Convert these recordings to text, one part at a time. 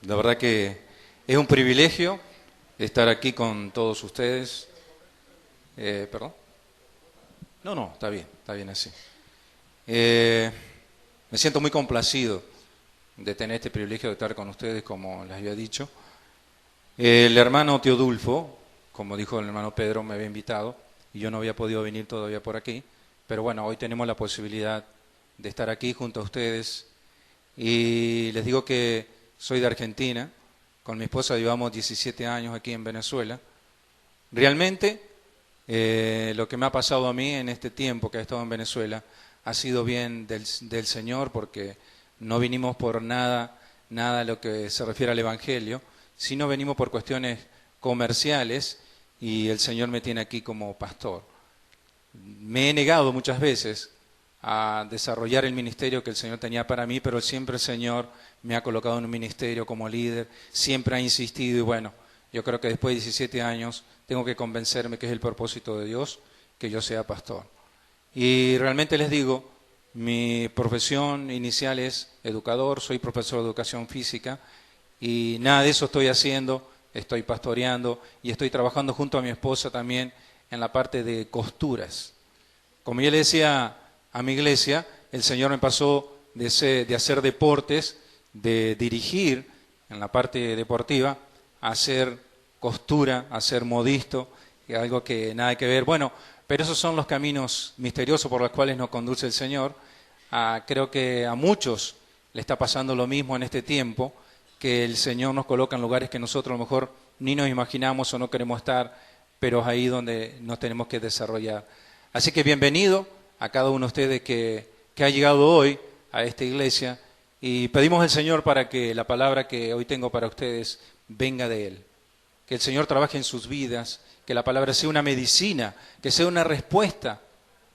La verdad que es un privilegio estar aquí con todos ustedes. ¿Perdón? No, está bien así. Me siento muy complacido de tener este privilegio de estar con ustedes, como les había dicho. El hermano Teodulfo, como dijo el hermano Pedro, me había invitado y yo no había podido venir todavía por aquí, pero bueno, hoy tenemos la posibilidad de estar aquí junto a ustedes y les digo que soy de Argentina, con mi esposa llevamos 17 años aquí en Venezuela. Realmente lo que me ha pasado a mí en este tiempo que he estado en Venezuela ha sido bien del Señor, porque no vinimos por nada a lo que se refiere al Evangelio, sino venimos por cuestiones comerciales y el Señor me tiene aquí como pastor. Me he negado muchas veces a desarrollar el ministerio que el Señor tenía para mí, pero siempre el Señor me ha colocado en un ministerio como líder, siempre ha insistido y bueno, yo creo que después de 17 años tengo que convencerme que es el propósito de Dios que yo sea pastor. Y realmente les digo, mi profesión inicial es educador, soy profesor de educación física y nada de eso estoy haciendo, estoy pastoreando y estoy trabajando junto a mi esposa también en la parte de costuras. Como yo le decía a mi iglesia, el Señor me pasó de hacer deportes, de dirigir en la parte deportiva, a hacer costura, a ser modisto, algo que nada que ver. Bueno, pero esos son los caminos misteriosos por los cuales nos conduce el Señor. Creo que a muchos le está pasando lo mismo en este tiempo, que el Señor nos coloca en lugares que nosotros a lo mejor ni nos imaginamos o no queremos estar, pero es ahí donde nos tenemos que desarrollar. Así que bienvenido a cada uno de ustedes que ha llegado hoy a esta iglesia y pedimos al Señor para que la palabra que hoy tengo para ustedes venga de Él. Que el Señor trabaje en sus vidas, que la palabra sea una medicina, que sea una respuesta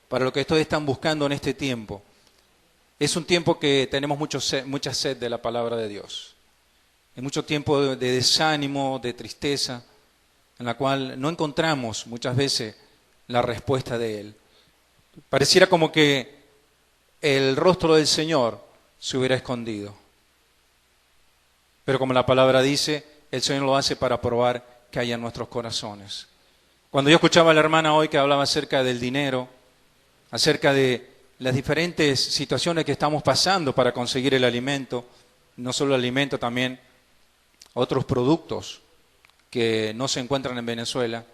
para lo que ustedes están buscando en este tiempo. Es un tiempo que tenemos mucha sed de la palabra de Dios. Es mucho tiempo de desánimo, de tristeza, en la cual no encontramos muchas veces la respuesta de Él. Pareciera como que el rostro del Señor se hubiera escondido. Pero como la palabra dice, el Señor lo hace para probar que hay en nuestros corazones. Cuando yo escuchaba a la hermana hoy que hablaba acerca del dinero, acerca de las diferentes situaciones que estamos pasando para conseguir el alimento, no solo el alimento, también otros productos que no se encuentran en Venezuela,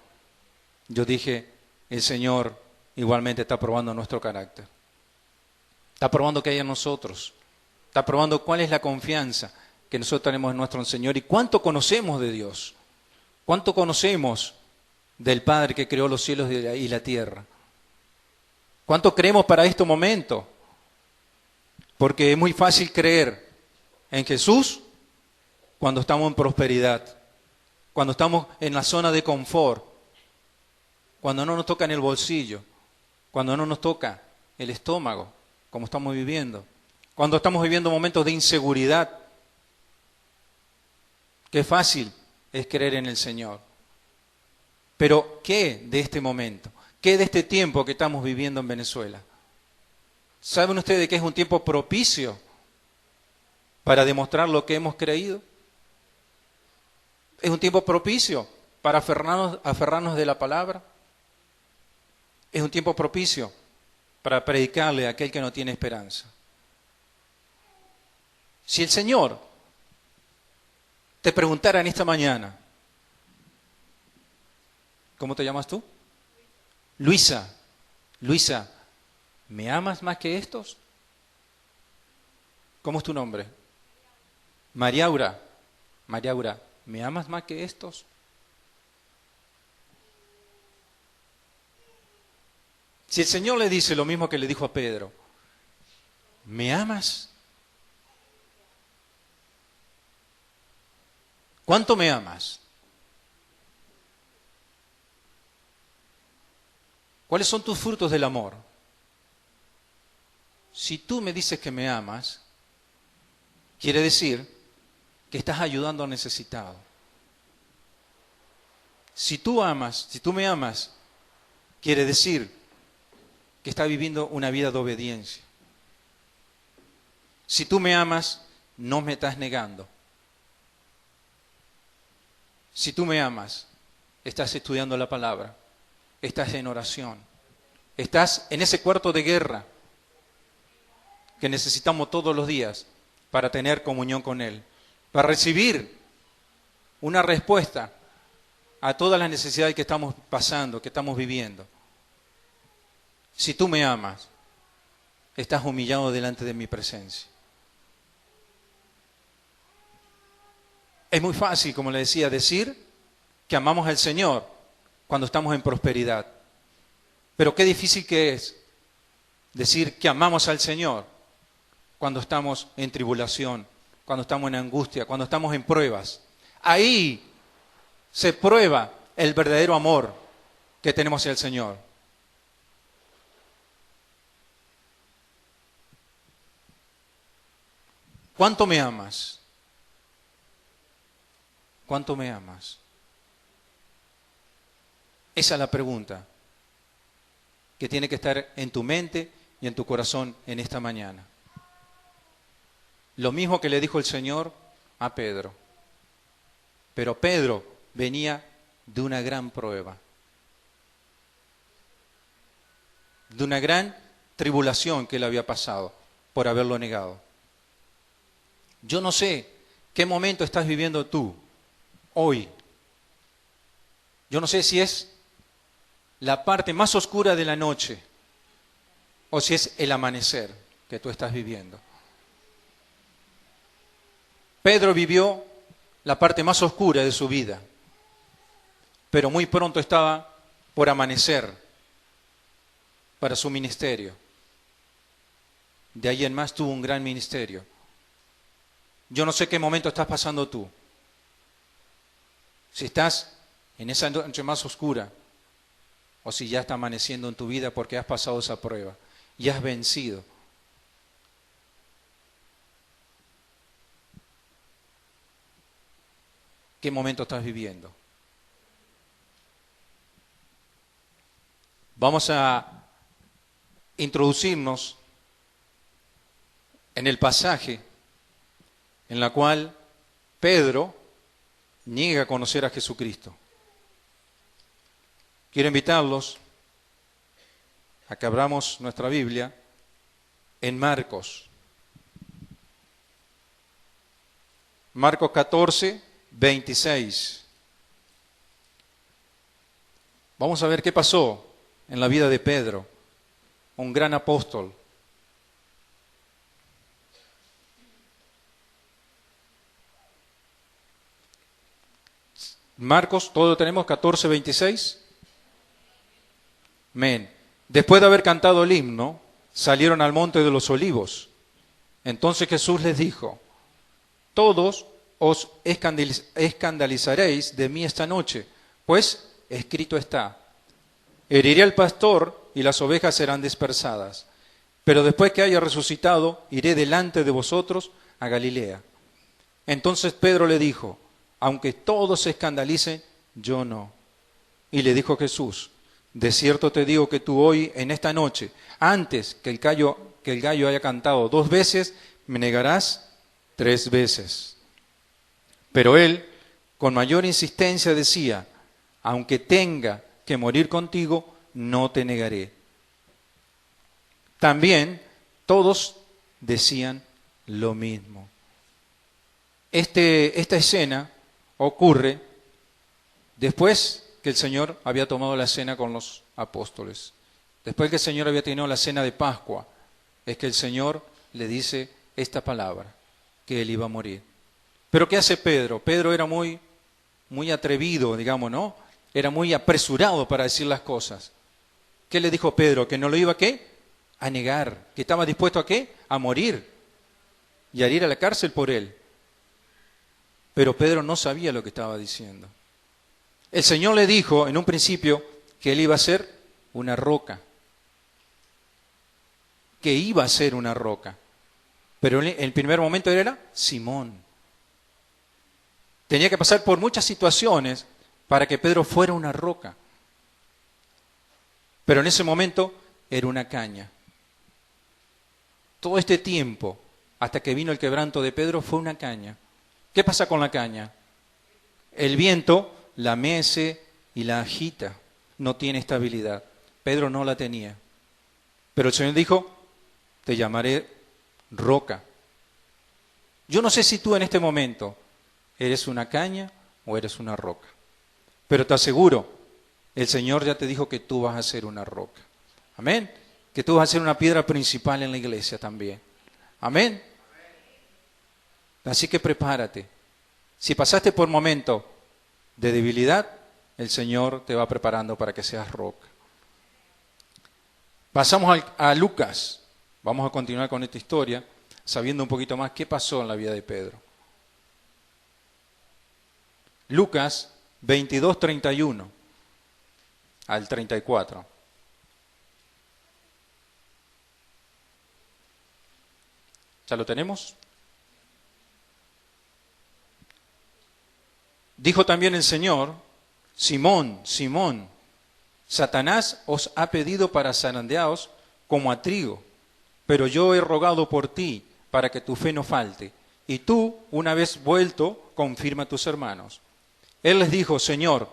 yo dije, el Señor igualmente está probando nuestro carácter. Está probando qué hay en nosotros. Está probando cuál es la confianza que nosotros tenemos en nuestro Señor y cuánto conocemos de Dios. Cuánto conocemos del Padre que creó los cielos y la tierra. Cuánto creemos para este momento. Porque es muy fácil creer en Jesús cuando estamos en prosperidad, cuando estamos en la zona de confort, cuando no nos toca en el bolsillo, cuando no nos toca el estómago, como estamos viviendo, cuando estamos viviendo momentos de inseguridad. Qué fácil es creer en el Señor. Pero ¿qué de este momento? ¿Qué de este tiempo que estamos viviendo en Venezuela? ¿Saben ustedes que es un tiempo propicio para demostrar lo que hemos creído? Es un tiempo propicio para aferrarnos de la palabra. Es un tiempo propicio para predicarle a aquel que no tiene esperanza. Si el Señor te preguntara en esta mañana, ¿cómo te llamas tú? Luisa, ¿me amas más que estos? ¿Cómo es tu nombre? María Aura, ¿me amas más que estos? Si el Señor le dice lo mismo que le dijo a Pedro, ¿me amas? ¿Cuánto me amas? ¿Cuáles son tus frutos del amor? Si tú me dices que me amas, quiere decir que estás ayudando al necesitado. Si tú me amas, quiere decir que estás viviendo una vida de obediencia. Si tú me amas, no me estás negando. Si tú me amas, estás estudiando la palabra, estás en oración, estás en ese cuarto de guerra que necesitamos todos los días para tener comunión con Él, para recibir una respuesta a todas las necesidades que estamos pasando, que estamos viviendo. Si tú me amas, estás humillado delante de mi presencia. Es muy fácil, como le decía, decir que amamos al Señor cuando estamos en prosperidad. Pero qué difícil que es decir que amamos al Señor cuando estamos en tribulación, cuando estamos en angustia, cuando estamos en pruebas. Ahí se prueba el verdadero amor que tenemos hacia el Señor. ¿Cuánto me amas? ¿Cuánto me amas? Esa es la pregunta que tiene que estar en tu mente y en tu corazón en esta mañana. Lo mismo que le dijo el Señor a Pedro. Pero Pedro venía de una gran prueba, de una gran tribulación que le había pasado por haberlo negado. Yo no sé qué momento estás viviendo tú hoy. Yo no sé si es la parte más oscura de la noche o si es el amanecer que tú estás viviendo. Pedro vivió la parte más oscura de su vida, pero muy pronto estaba por amanecer para su ministerio. De ahí en más tuvo un gran ministerio. Yo no sé qué momento estás pasando tú. Si estás en esa noche más oscura o si ya está amaneciendo en tu vida porque has pasado esa prueba y has vencido. ¿Qué momento estás viviendo? Vamos a introducirnos en el pasaje en la cual Pedro niega a conocer a Jesucristo. Quiero invitarlos a que abramos nuestra Biblia en Marcos. Marcos 14, 26. Vamos a ver qué pasó en la vida de Pedro, un gran apóstol. Marcos, todo lo tenemos, 14, 26. Amén. Después de haber cantado el himno, salieron al monte de los olivos. Entonces Jesús les dijo: todos os escandalizaréis de mí esta noche, pues escrito está: heriré al pastor y las ovejas serán dispersadas. Pero después que haya resucitado, iré delante de vosotros a Galilea. Entonces Pedro le dijo: aunque todos se escandalicen, yo no. Y le dijo Jesús: de cierto te digo que tú hoy, en esta noche, antes que el gallo haya cantado 2 veces, me negarás 3 veces. Pero él, con mayor insistencia, decía: aunque tenga que morir contigo, no te negaré. También todos decían lo mismo. Esta escena ocurre después que el Señor había tomado la cena con los apóstoles. Después que el Señor había tenido la cena de Pascua, es que el Señor le dice esta palabra, que él iba a morir. Pero ¿qué hace Pedro? Pedro era muy atrevido, digamos, ¿no? Era muy apresurado para decir las cosas. ¿Qué le dijo Pedro? Que no lo iba a negar, que estaba dispuesto a morir y a ir a la cárcel por él. Pero Pedro no sabía lo que estaba diciendo. El Señor le dijo en un principio que él iba a ser una roca, que iba a ser una roca. Pero en el primer momento él era Simón. Tenía que pasar por muchas situaciones para que Pedro fuera una roca. Pero en ese momento era una caña. Todo este tiempo, hasta que vino el quebranto de Pedro, fue una caña. ¿Qué pasa con la caña? El viento la mece y la agita, no tiene estabilidad. Pedro no la tenía. Pero el Señor dijo, te llamaré roca. Yo no sé si tú en este momento eres una caña o eres una roca. Pero te aseguro, el Señor ya te dijo que tú vas a ser una roca. Amén. Que tú vas a ser una piedra principal en la iglesia también. Amén. Así que prepárate. Si pasaste por momentos de debilidad, el Señor te va preparando para que seas roca. Pasamos a Lucas. Vamos a continuar con esta historia, sabiendo un poquito más qué pasó en la vida de Pedro. Lucas 22, 31 al 34. ¿Ya lo tenemos? Dijo también el Señor, Simón, Simón, Satanás os ha pedido para zarandeaos como a trigo, pero yo he rogado por ti para que tu fe no falte, y tú, una vez vuelto, confirma a tus hermanos. Él les dijo, Señor,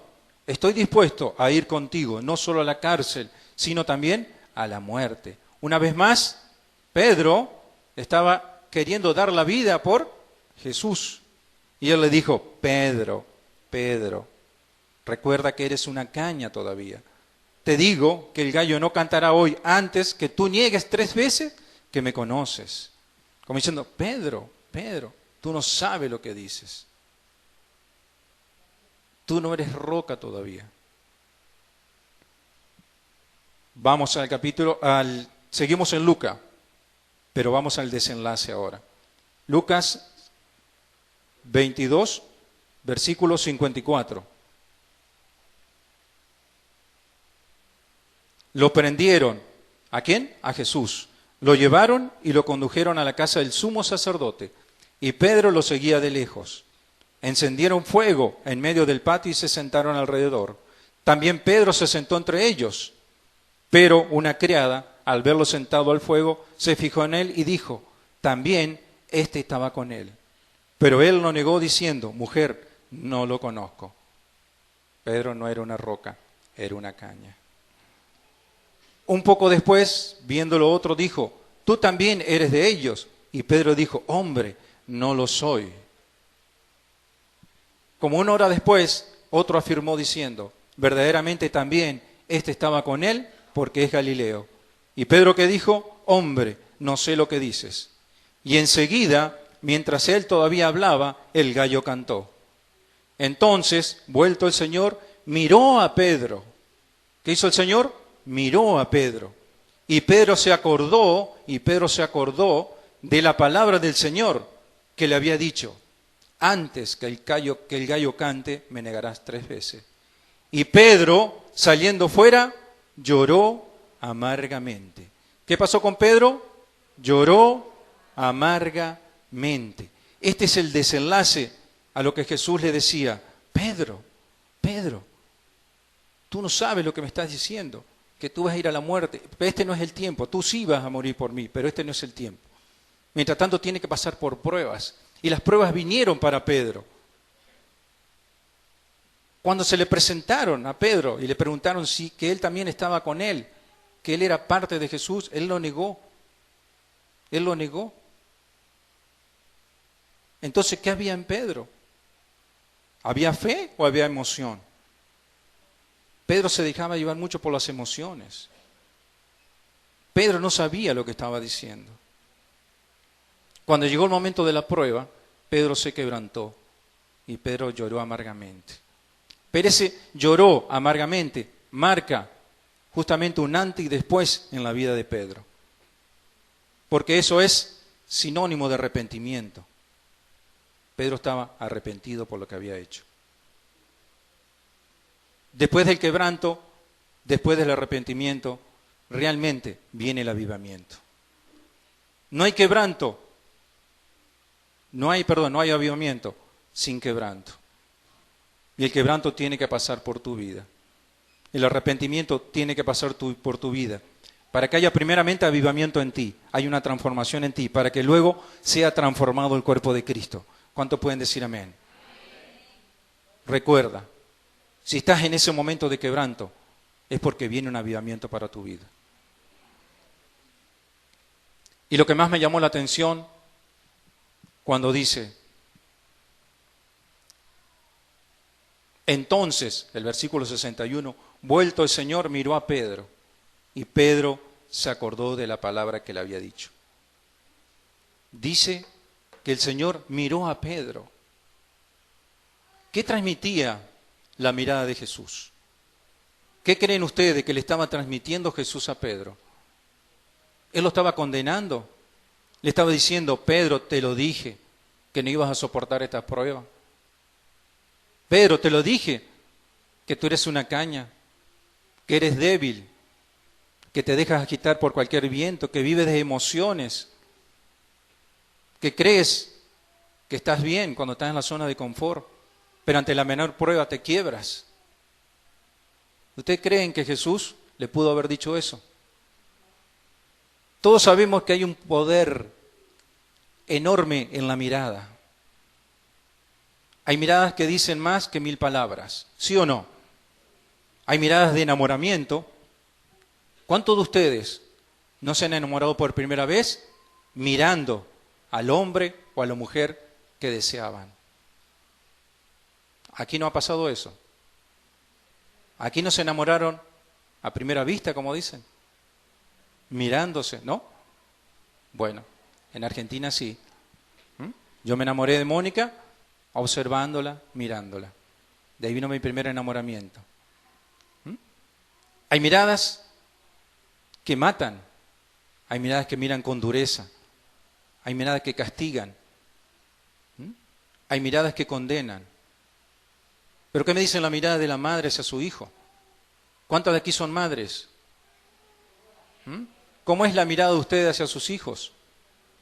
estoy dispuesto a ir contigo, no solo a la cárcel, sino también a la muerte. Una vez más, Pedro estaba queriendo dar la vida por Jesús. Y él le dijo, Pedro, Pedro, recuerda que eres una caña todavía. Te digo que el gallo no cantará hoy antes que tú niegues 3 veces que me conoces. Como diciendo, Pedro, Pedro, tú no sabes lo que dices. Tú no eres roca todavía. Vamos al capítulo, seguimos en Lucas, pero vamos al desenlace ahora. Lucas 22, versículo 54. Lo prendieron. ¿A quién? A Jesús. Lo llevaron y lo condujeron a la casa del sumo sacerdote. Y Pedro lo seguía de lejos. Encendieron fuego en medio del patio y se sentaron alrededor. También Pedro se sentó entre ellos. Pero una criada, al verlo sentado al fuego, se fijó en él y dijo, también éste estaba con él. Pero él lo negó diciendo, mujer, no lo conozco. Pedro no era una roca, era una caña. Un poco después, viéndolo otro, dijo, tú también eres de ellos. Y Pedro dijo, hombre, no lo soy. Como 1 hora después, otro afirmó diciendo, verdaderamente también este estaba con él porque es Galileo. Y Pedro que dijo, hombre, no sé lo que dices. Y enseguida, mientras él todavía hablaba, el gallo cantó. Entonces, vuelto el Señor, miró a Pedro. ¿Qué hizo el Señor? Miró a Pedro. Y Pedro se acordó de la palabra del Señor que le había dicho, antes que el gallo cante, me negarás 3 veces. Y Pedro, saliendo fuera, lloró amargamente. ¿Qué pasó con Pedro? Lloró amargamente. Este es el desenlace a lo que Jesús le decía, Pedro, Pedro, tú no sabes lo que me estás diciendo, que tú vas a ir a la muerte. Este no es el tiempo, tú sí vas a morir por mí, pero este no es el tiempo. Mientras tanto tiene que pasar por pruebas. Y las pruebas vinieron para Pedro. Cuando se le presentaron a Pedro y le preguntaron si que él también estaba con él, que él era parte de Jesús, él lo negó. Él lo negó. Entonces, ¿qué había en Pedro? ¿Había fe o había emoción? Pedro se dejaba llevar mucho por las emociones. Pedro no sabía lo que estaba diciendo. Cuando llegó el momento de la prueba, Pedro se quebrantó y Pedro lloró amargamente. Pero ese lloró amargamente marca justamente un antes y después en la vida de Pedro. Porque eso es sinónimo de arrepentimiento. Pedro estaba arrepentido por lo que había hecho. Después del quebranto, después del arrepentimiento, realmente viene el avivamiento. No hay quebranto, no hay avivamiento sin quebranto. Y el quebranto tiene que pasar por tu vida. El arrepentimiento tiene que pasar por tu vida. Para que haya primeramente avivamiento en ti, hay una transformación en ti, para que luego sea transformado el cuerpo de Cristo. ¿Cuántos pueden decir amén? recuerda, si estás en ese momento de quebranto, es porque viene un avivamiento para tu vida. Y lo que más me llamó la atención cuando dice, entonces, el versículo 61, vuelto el Señor miró a Pedro y Pedro se acordó de la palabra que le había dicho. Dice que el Señor miró a Pedro. ¿Qué transmitía la mirada de Jesús? ¿Qué creen ustedes que le estaba transmitiendo Jesús a Pedro? Él lo estaba condenando. Le estaba diciendo, Pedro, te lo dije, que no ibas a soportar esta prueba. Pedro, te lo dije, que tú eres una caña, que eres débil, que te dejas agitar por cualquier viento, que vives de emociones, que crees que estás bien cuando estás en la zona de confort, pero ante la menor prueba te quiebras. ¿Ustedes creen que Jesús le pudo haber dicho eso? Todos sabemos que hay un poder enorme en la mirada. Hay miradas que dicen más que 1000 palabras, ¿sí o no? Hay miradas de enamoramiento. ¿Cuántos de ustedes no se han enamorado por primera vez mirando al hombre o a la mujer que deseaban? Aquí no ha pasado eso. Aquí no se enamoraron a primera vista, como dicen, mirándose, ¿no? Bueno, en Argentina sí. Yo me enamoré de Mónica observándola, mirándola. De ahí vino mi primer enamoramiento. Hay miradas que matan, hay miradas que miran con dureza, hay miradas que castigan, hay miradas que condenan. ¿Pero qué me dicen la mirada de la madre hacia su hijo? ¿Cuántas de aquí son madres? ¿Cómo es la mirada de ustedes hacia sus hijos?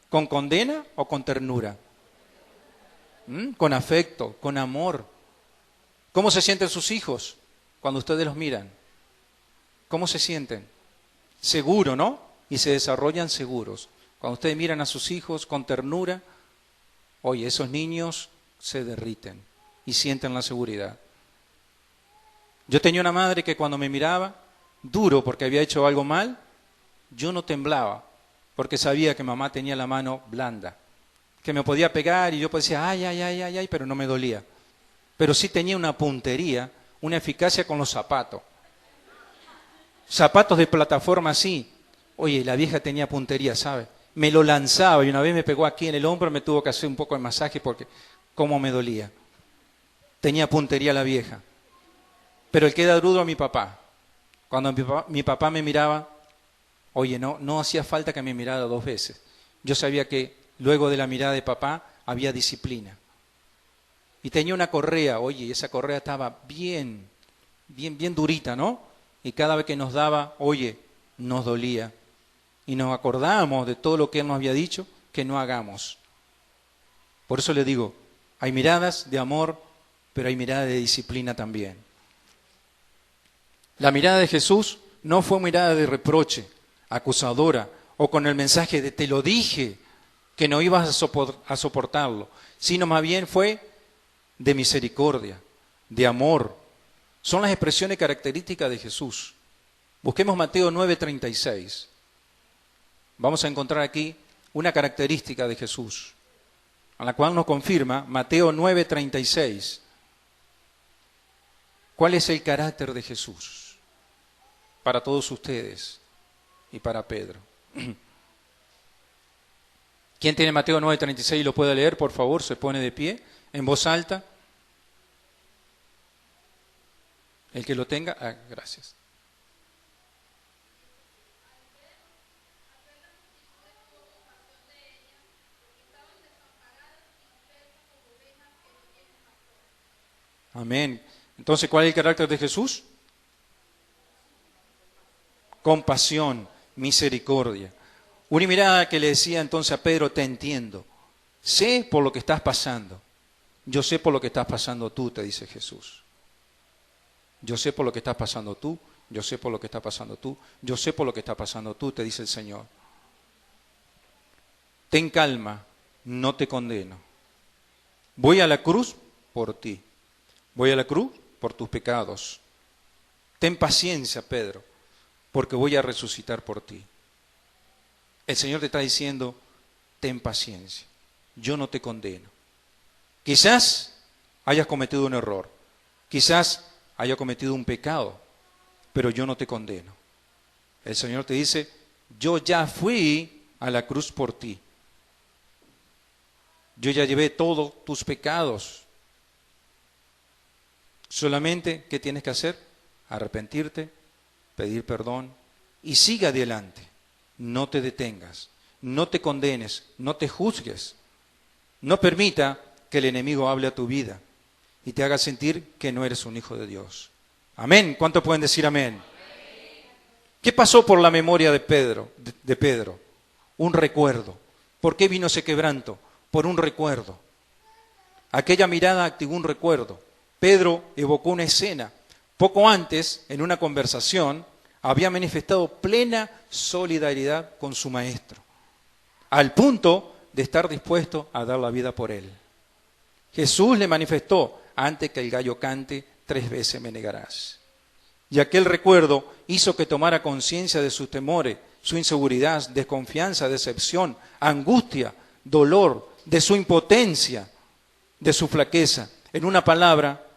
¿Con condena o con ternura? Con afecto, con amor. ¿Cómo se sienten sus hijos cuando ustedes los miran? ¿Cómo se sienten? Seguro, ¿no? Y se desarrollan seguros. Cuando ustedes miran a sus hijos con ternura, oye, esos niños se derriten y sienten la seguridad. Yo tenía una madre que cuando me miraba, duro porque había hecho algo mal, yo no temblaba, porque sabía que mamá tenía la mano blanda, que me podía pegar y yo decía, ay, ay, ay, ay, ay, pero no me dolía. Pero sí tenía una puntería, una eficacia con los zapatos. Zapatos de plataforma así. Oye, la vieja tenía puntería, ¿sabe? Me lo lanzaba y una vez me pegó aquí en el hombro, me tuvo que hacer un poco de masaje porque cómo me dolía. Tenía puntería la vieja. Pero el que era rudo a mi papá. Cuando mi papá me miraba, oye, no hacía falta que me mirara 2 veces. Yo sabía que luego de la mirada de papá había disciplina. Y tenía una correa, oye, y esa correa estaba bien durita, ¿no? Y cada vez que nos daba, oye, nos dolía. Y nos acordábamos de todo lo que él nos había dicho que no hagamos. Por eso le digo, hay miradas de amor, pero hay miradas de disciplina también. La mirada de Jesús no fue mirada de reproche, acusadora, o con el mensaje de te lo dije, que no ibas a soportarlo, sino más bien fue de misericordia, de amor. Son las expresiones características de Jesús. Busquemos Mateo 9:36. Vamos a encontrar aquí una característica de Jesús, a la cual nos confirma Mateo 9:36. ¿Cuál es el carácter de Jesús? Para todos ustedes y para Pedro. ¿Quién tiene Mateo 9:36 y lo puede leer? Por favor, se pone de pie, en voz alta. El que lo tenga, gracias. Amén. Entonces, ¿cuál es el carácter de Jesús? Compasión, misericordia. Una mirada que le decía entonces a Pedro, te entiendo. Sé por lo que estás pasando. Yo sé por lo que estás pasando tú, te dice Jesús. Yo sé por lo que estás pasando tú, yo sé por lo que está pasando tú, yo sé por lo que está pasando tú, te dice el Señor. Ten calma, no te condeno. Voy a la cruz por ti. Voy a la cruz por tus pecados. Ten paciencia, Pedro, porque voy a resucitar por ti. El Señor te está diciendo, ten paciencia, yo no te condeno. Quizás hayas cometido un error, quizás hayas cometido un pecado, pero yo no te condeno. El Señor te dice, yo ya fui a la cruz por ti. Yo ya llevé todos tus pecados. Solamente, ¿qué tienes que hacer? Arrepentirte, pedir perdón y siga adelante. No te detengas, no te condenes, no te juzgues. No permita que el enemigo hable a tu vida y te haga sentir que no eres un hijo de Dios. Amén. ¿Cuántos pueden decir amén? ¿Qué pasó por la memoria de Pedro? Un recuerdo. ¿Por qué vino ese quebranto? Por un recuerdo. Aquella mirada activó un recuerdo. Pedro evocó una escena. Poco antes, en una conversación, había manifestado plena solidaridad con su maestro, al punto de estar dispuesto a dar la vida por él. Jesús le manifestó, antes que el gallo cante, 3 veces me negarás. Y aquel recuerdo hizo que tomara conciencia de sus temores, su inseguridad, desconfianza, decepción, angustia, dolor, de su impotencia, de su flaqueza. En una palabra,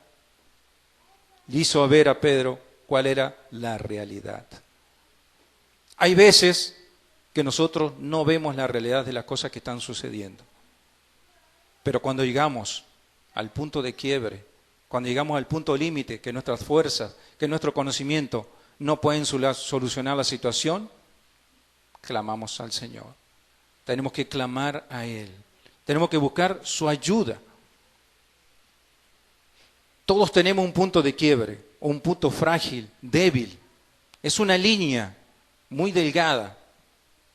le hizo ver a Pedro cuál era la realidad. Hay veces que nosotros no vemos la realidad de las cosas que están sucediendo. Pero cuando llegamos al punto de quiebre, cuando llegamos al punto límite, que nuestras fuerzas, que nuestro conocimiento no pueden solucionar la situación, clamamos al Señor. Tenemos que clamar a Él. Tenemos que buscar su ayuda. Todos tenemos un punto de quiebre, un punto frágil, débil. Es una línea muy delgada,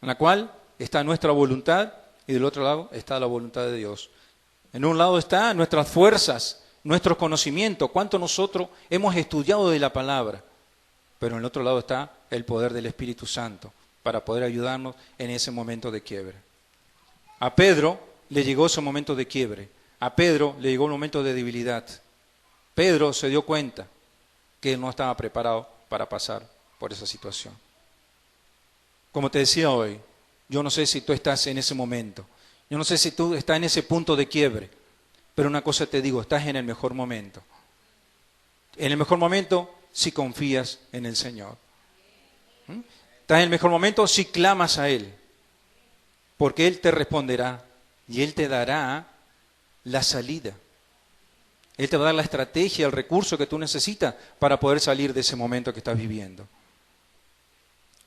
en la cual está nuestra voluntad y del otro lado está la voluntad de Dios. En un lado están nuestras fuerzas, nuestros conocimientos, cuánto nosotros hemos estudiado de la palabra. Pero en el otro lado está el poder del Espíritu Santo para poder ayudarnos en ese momento de quiebre. A Pedro le llegó ese momento de quiebre. A Pedro le llegó un momento de debilidad. Pedro se dio cuenta que él no estaba preparado para pasar por esa situación. Como te decía hoy, yo no sé si tú estás en ese momento. Yo no sé si tú estás en ese punto de quiebre. Pero una cosa te digo, estás en el mejor momento. En el mejor momento si confías en el Señor. Estás en el mejor momento si clamas a Él. Porque Él te responderá y Él te dará la salida. Él te va a dar la estrategia, el recurso que tú necesitas para poder salir de ese momento que estás viviendo.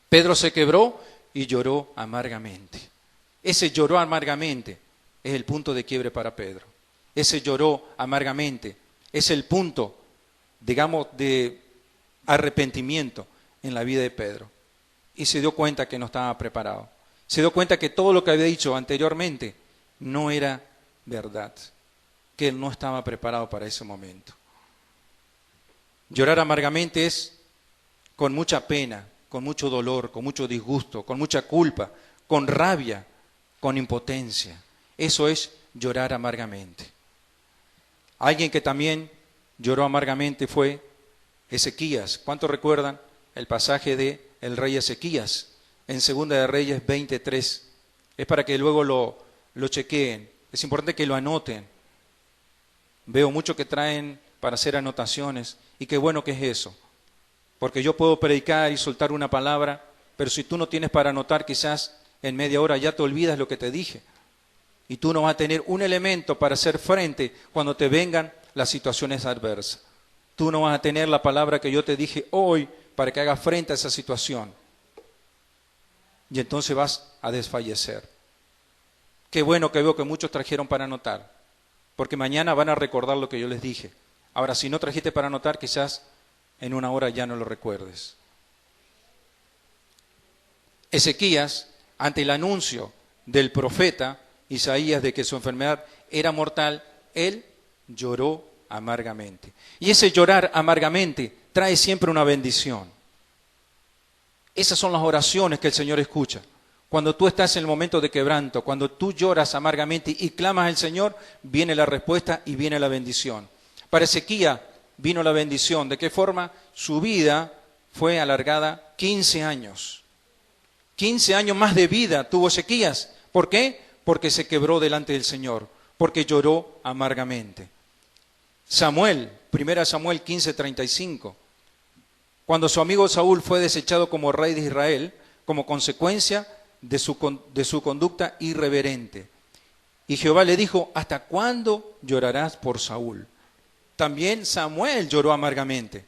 Pedro se quebró y lloró amargamente. Ese lloró amargamente es el punto de quiebre para Pedro. Ese lloró amargamente es el punto, digamos, de arrepentimiento en la vida de Pedro. Y se dio cuenta que no estaba preparado. Se dio cuenta que todo lo que había dicho anteriormente no era verdad, que él no estaba preparado para ese momento. Llorar amargamente es con mucha pena, con mucho dolor, con mucho disgusto, con mucha culpa, con rabia, con impotencia. Eso es llorar amargamente. Alguien que también lloró amargamente fue Ezequías. ¿Cuántos recuerdan el pasaje de el rey Ezequías en 2 de Reyes 23? Es para que luego lo chequeen. Es importante que lo anoten. Veo muchos que traen para hacer anotaciones y qué bueno que es eso. Porque yo puedo predicar y soltar una palabra, pero si tú no tienes para anotar, quizás en media hora ya te olvidas lo que te dije. Y tú no vas a tener un elemento para hacer frente cuando te vengan las situaciones adversas. Tú no vas a tener la palabra que yo te dije hoy para que hagas frente a esa situación. Y entonces vas a desfallecer. Qué bueno que veo que muchos trajeron para anotar, porque mañana van a recordar lo que yo les dije. Ahora, si no trajiste para anotar, quizás en una hora ya no lo recuerdes. Ezequías, ante el anuncio del profeta Isaías de que su enfermedad era mortal, él lloró amargamente. Y ese llorar amargamente trae siempre una bendición. Esas son las oraciones que el Señor escucha. Cuando tú estás en el momento de quebranto, cuando tú lloras amargamente y clamas al Señor, viene la respuesta y viene la bendición. Para Ezequías vino la bendición. ¿De qué forma? Su vida fue alargada 15 años. 15 años más de vida tuvo Ezequías. ¿Por qué? Porque se quebró delante del Señor, porque lloró amargamente. Samuel, 1 Samuel 15:35. Cuando su amigo Saúl fue desechado como rey de Israel, como consecuencia de su conducta irreverente. Y Jehová le dijo, ¿hasta cuándo llorarás por Saúl? También Samuel lloró amargamente.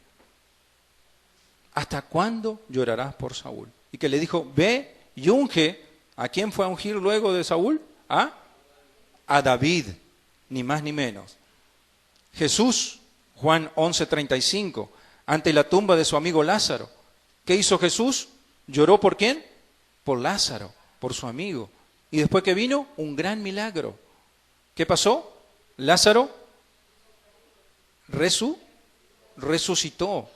¿Hasta cuándo llorarás por Saúl? Y que le dijo, ve y unge. ¿A quién fue a ungir luego de Saúl? A David, ni más ni menos. Jesús, Juan 11:35, ante la tumba de su amigo Lázaro. ¿Qué hizo Jesús? ¿Lloró por quién? Por Lázaro, por su amigo. Y después que vino, un gran milagro. ¿Qué pasó? Lázaro resucitó.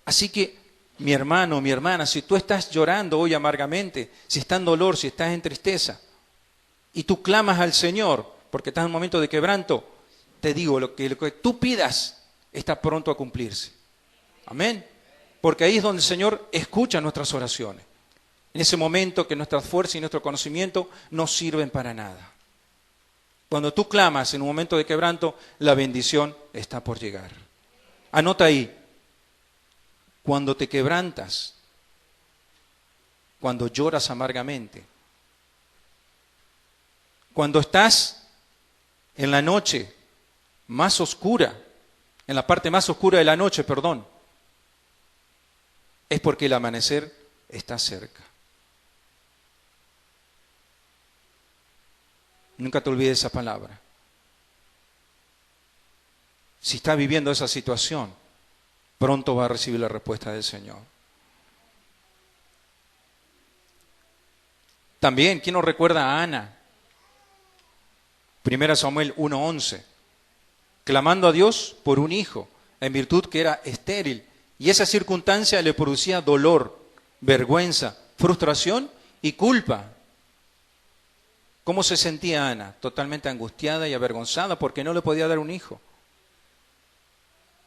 Así que, mi hermano, mi hermana, si tú estás llorando hoy amargamente, si estás en dolor, si estás en tristeza, y tú clamas al Señor, porque estás en un momento de quebranto, te digo, lo que tú pidas está pronto a cumplirse. Amén. Porque ahí es donde el Señor escucha nuestras oraciones. En ese momento que nuestra fuerza y nuestro conocimiento no sirven para nada. Cuando tú clamas en un momento de quebranto, la bendición está por llegar. Anota ahí. Cuando te quebrantas, cuando lloras amargamente, cuando estás en la noche más oscura, en la parte más oscura de la noche, es porque el amanecer está cerca. Nunca te olvides esa palabra. Si estás viviendo esa situación, pronto va a recibir la respuesta del Señor. También, ¿quién nos recuerda a Ana? 1 Samuel 1:11, clamando a Dios por un hijo, en virtud que era estéril, y esa circunstancia le producía dolor, vergüenza, frustración y culpa. ¿Cómo se sentía Ana? Totalmente angustiada y avergonzada porque no le podía dar un hijo.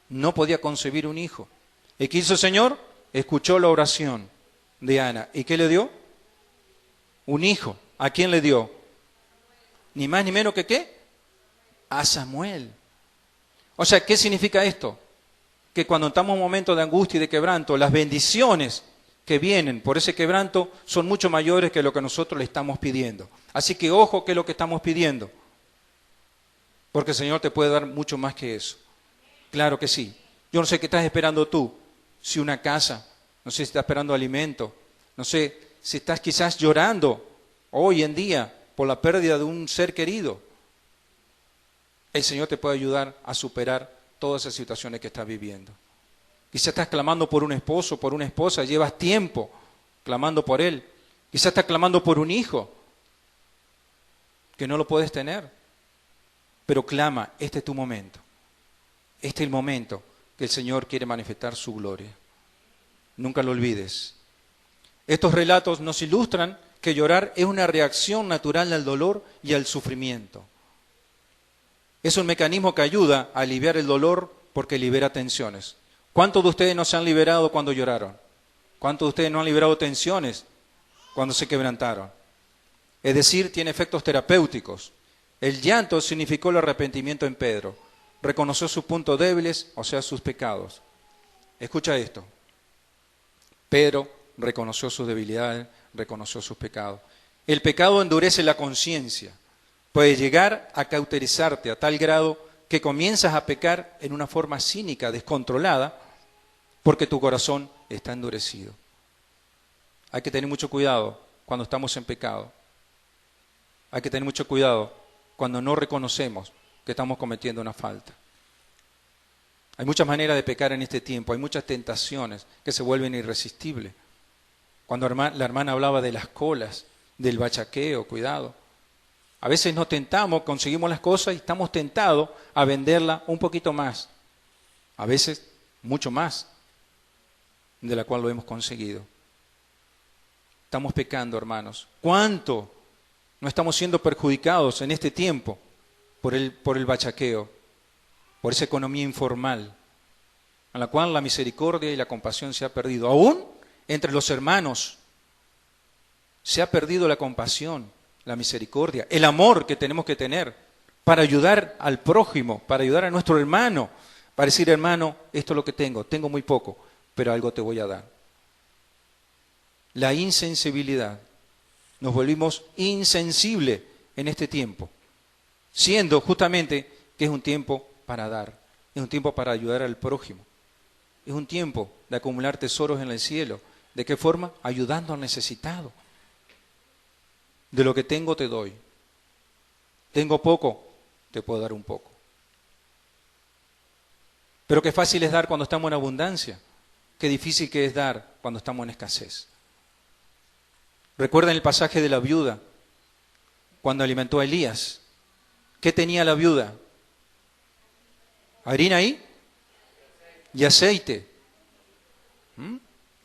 No podía concebir un hijo. ¿Y qué hizo el Señor? Escuchó la oración de Ana. ¿Y qué le dio? Un hijo. ¿A quién le dio? Ni más ni menos que ¿qué? A Samuel. O sea, ¿qué significa esto? Que cuando estamos en un momento de angustia y de quebranto, las bendiciones que vienen por ese quebranto son mucho mayores que lo que nosotros le estamos pidiendo. Así que ojo que es lo que estamos pidiendo, porque el Señor te puede dar mucho más que eso. Claro que sí. Yo no sé qué estás esperando tú, si una casa, no sé si estás esperando alimento, no sé si estás quizás llorando hoy en día por la pérdida de un ser querido. El Señor te puede ayudar a superar todas esas situaciones que estás viviendo. Quizás estás clamando por un esposo, por una esposa, llevas tiempo clamando por él. Quizás estás clamando por un hijo que no lo puedes tener. Pero clama, este es tu momento. Este es el momento que el Señor quiere manifestar su gloria. Nunca lo olvides. Estos relatos nos ilustran que llorar es una reacción natural al dolor y al sufrimiento. Es un mecanismo que ayuda a aliviar el dolor porque libera tensiones. ¿Cuántos de ustedes no se han liberado cuando lloraron? ¿Cuántos de ustedes no han liberado tensiones cuando se quebrantaron? Es decir, tiene efectos terapéuticos. El llanto significó el arrepentimiento en Pedro. Reconoció sus puntos débiles, o sea, sus pecados. Escucha esto. Pedro reconoció sus debilidades, reconoció sus pecados. El pecado endurece la conciencia. Puede llegar a cauterizarte a tal grado que comienzas a pecar en una forma cínica, descontrolada, porque tu corazón está endurecido. Hay que tener mucho cuidado cuando estamos en pecado. Hay que tener mucho cuidado cuando no reconocemos que estamos cometiendo una falta. Hay muchas maneras de pecar en este tiempo, hay muchas tentaciones que se vuelven irresistibles. Cuando la hermana hablaba de las colas, del bachaqueo, cuidado. A veces nos tentamos, conseguimos las cosas y estamos tentados a venderla un poquito más. A veces mucho más de la cual lo hemos conseguido. Estamos pecando, hermanos. ¿Cuánto no estamos siendo perjudicados en este tiempo por el bachaqueo? por esa economía informal, en la cual la misericordia y la compasión se ha perdido. Aún entre los hermanos se ha perdido la compasión, la misericordia, el amor que tenemos que tener para ayudar al prójimo, para ayudar a nuestro hermano, para decir, hermano, esto es lo que tengo muy poco, pero algo te voy a dar. La insensibilidad. Nos volvimos insensibles en este tiempo, siendo justamente que es un tiempo para dar, es un tiempo para ayudar al prójimo, es un tiempo de acumular tesoros en el cielo. ¿De qué forma? Ayudando al necesitado. De lo que tengo te doy. Tengo poco, te puedo dar un poco. Pero qué fácil es dar cuando estamos en abundancia, qué difícil que es dar cuando estamos en escasez. Recuerden el pasaje de la viuda, cuando alimentó a Elías. ¿Qué tenía la viuda? Harina ahí y aceite.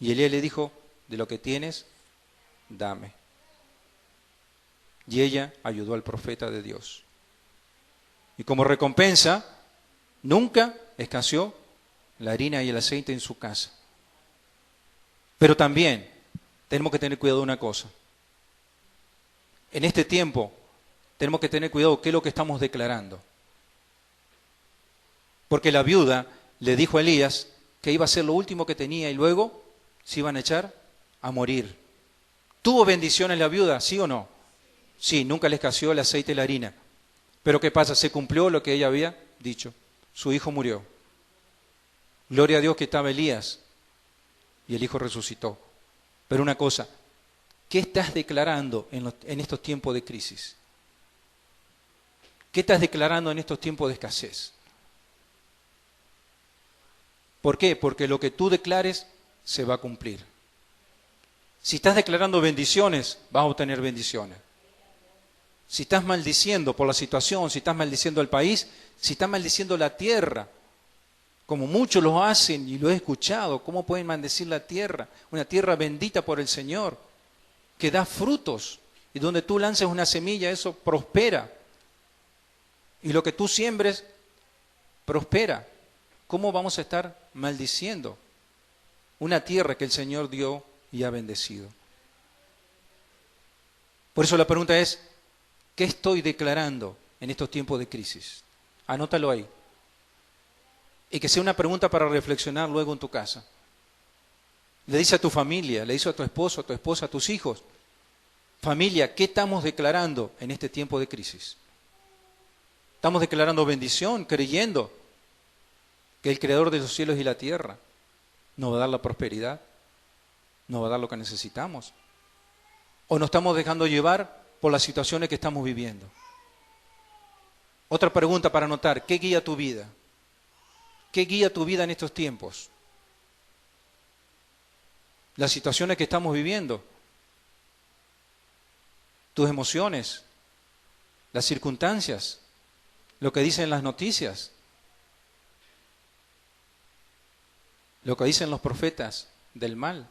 Y Elías le dijo, de lo que tienes, dame. Y ella ayudó al profeta de Dios. Y como recompensa, nunca escaseó la harina y el aceite en su casa. Pero también tenemos que tener cuidado de una cosa. En este tiempo tenemos que tener cuidado qué es lo que estamos declarando. Porque la viuda le dijo a Elías que iba a ser lo último que tenía y luego se iban a echar a morir. ¿Tuvo bendiciones la viuda? ¿Sí o no? Sí, nunca le escaseó el aceite y la harina. Pero ¿qué pasa? Se cumplió lo que ella había dicho. Su hijo murió. Gloria a Dios que estaba Elías y el hijo resucitó. Pero una cosa, ¿qué estás declarando en estos tiempos de crisis? ¿Qué estás declarando en estos tiempos de escasez? ¿Por qué? Porque lo que tú declares se va a cumplir. Si estás declarando bendiciones, vas a obtener bendiciones. Si estás maldiciendo por la situación, si estás maldiciendo el país, si estás maldiciendo la tierra, como muchos lo hacen y lo he escuchado, ¿cómo pueden maldecir la tierra? Una tierra bendita por el Señor, que da frutos, y donde tú lances una semilla, eso prospera. Y lo que tú siembres, prospera. ¿Cómo vamos a estar maldiciendo una tierra que el Señor dio y ha bendecido? Por eso la pregunta es, ¿qué estoy declarando en estos tiempos de crisis? Anótalo ahí. Y que sea una pregunta para reflexionar luego en tu casa. Le dice a tu familia, le dice a tu esposo, a tu esposa, a tus hijos. Familia, ¿qué estamos declarando en este tiempo de crisis? ¿Estamos declarando bendición, creyendo que el Creador de los cielos y la tierra nos va a dar la prosperidad? ¿Nos va a dar lo que necesitamos? ¿O nos estamos dejando llevar por las situaciones que estamos viviendo? Otra pregunta para anotar, ¿qué guía tu vida? ¿Qué guía tu vida en estos tiempos? Las situaciones que estamos viviendo, tus emociones, las circunstancias, lo que dicen las noticias, lo que dicen los profetas del mal.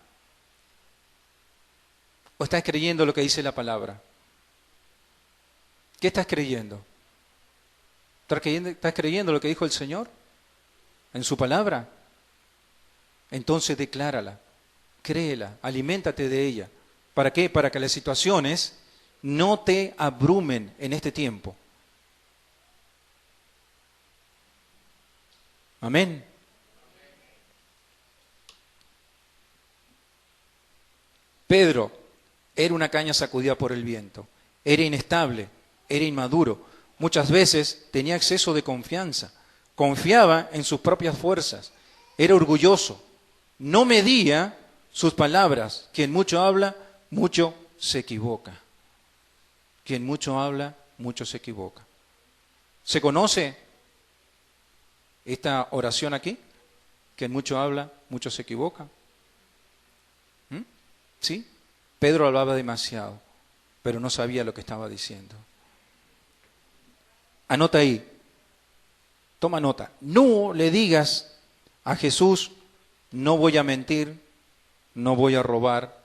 ¿O estás creyendo lo que dice la palabra? ¿Qué estás creyendo? ¿Estás creyendo lo que dijo el Señor en su palabra? Entonces declárala, créela, aliméntate de ella. ¿Para qué? Para que las situaciones no te abrumen en este tiempo. Amén. Pedro era una caña sacudida por el viento, era inestable, era inmaduro, muchas veces tenía exceso de confianza, confiaba en sus propias fuerzas, era orgulloso, no medía sus palabras. Quien mucho habla, mucho se equivoca. Quien mucho habla, mucho se equivoca. ¿Se conoce esta oración aquí? Quien mucho habla, mucho se equivoca. ¿Sí? Pedro hablaba demasiado, pero no sabía lo que estaba diciendo. Anota ahí, toma nota. No le digas a Jesús, no voy a mentir, no voy a robar,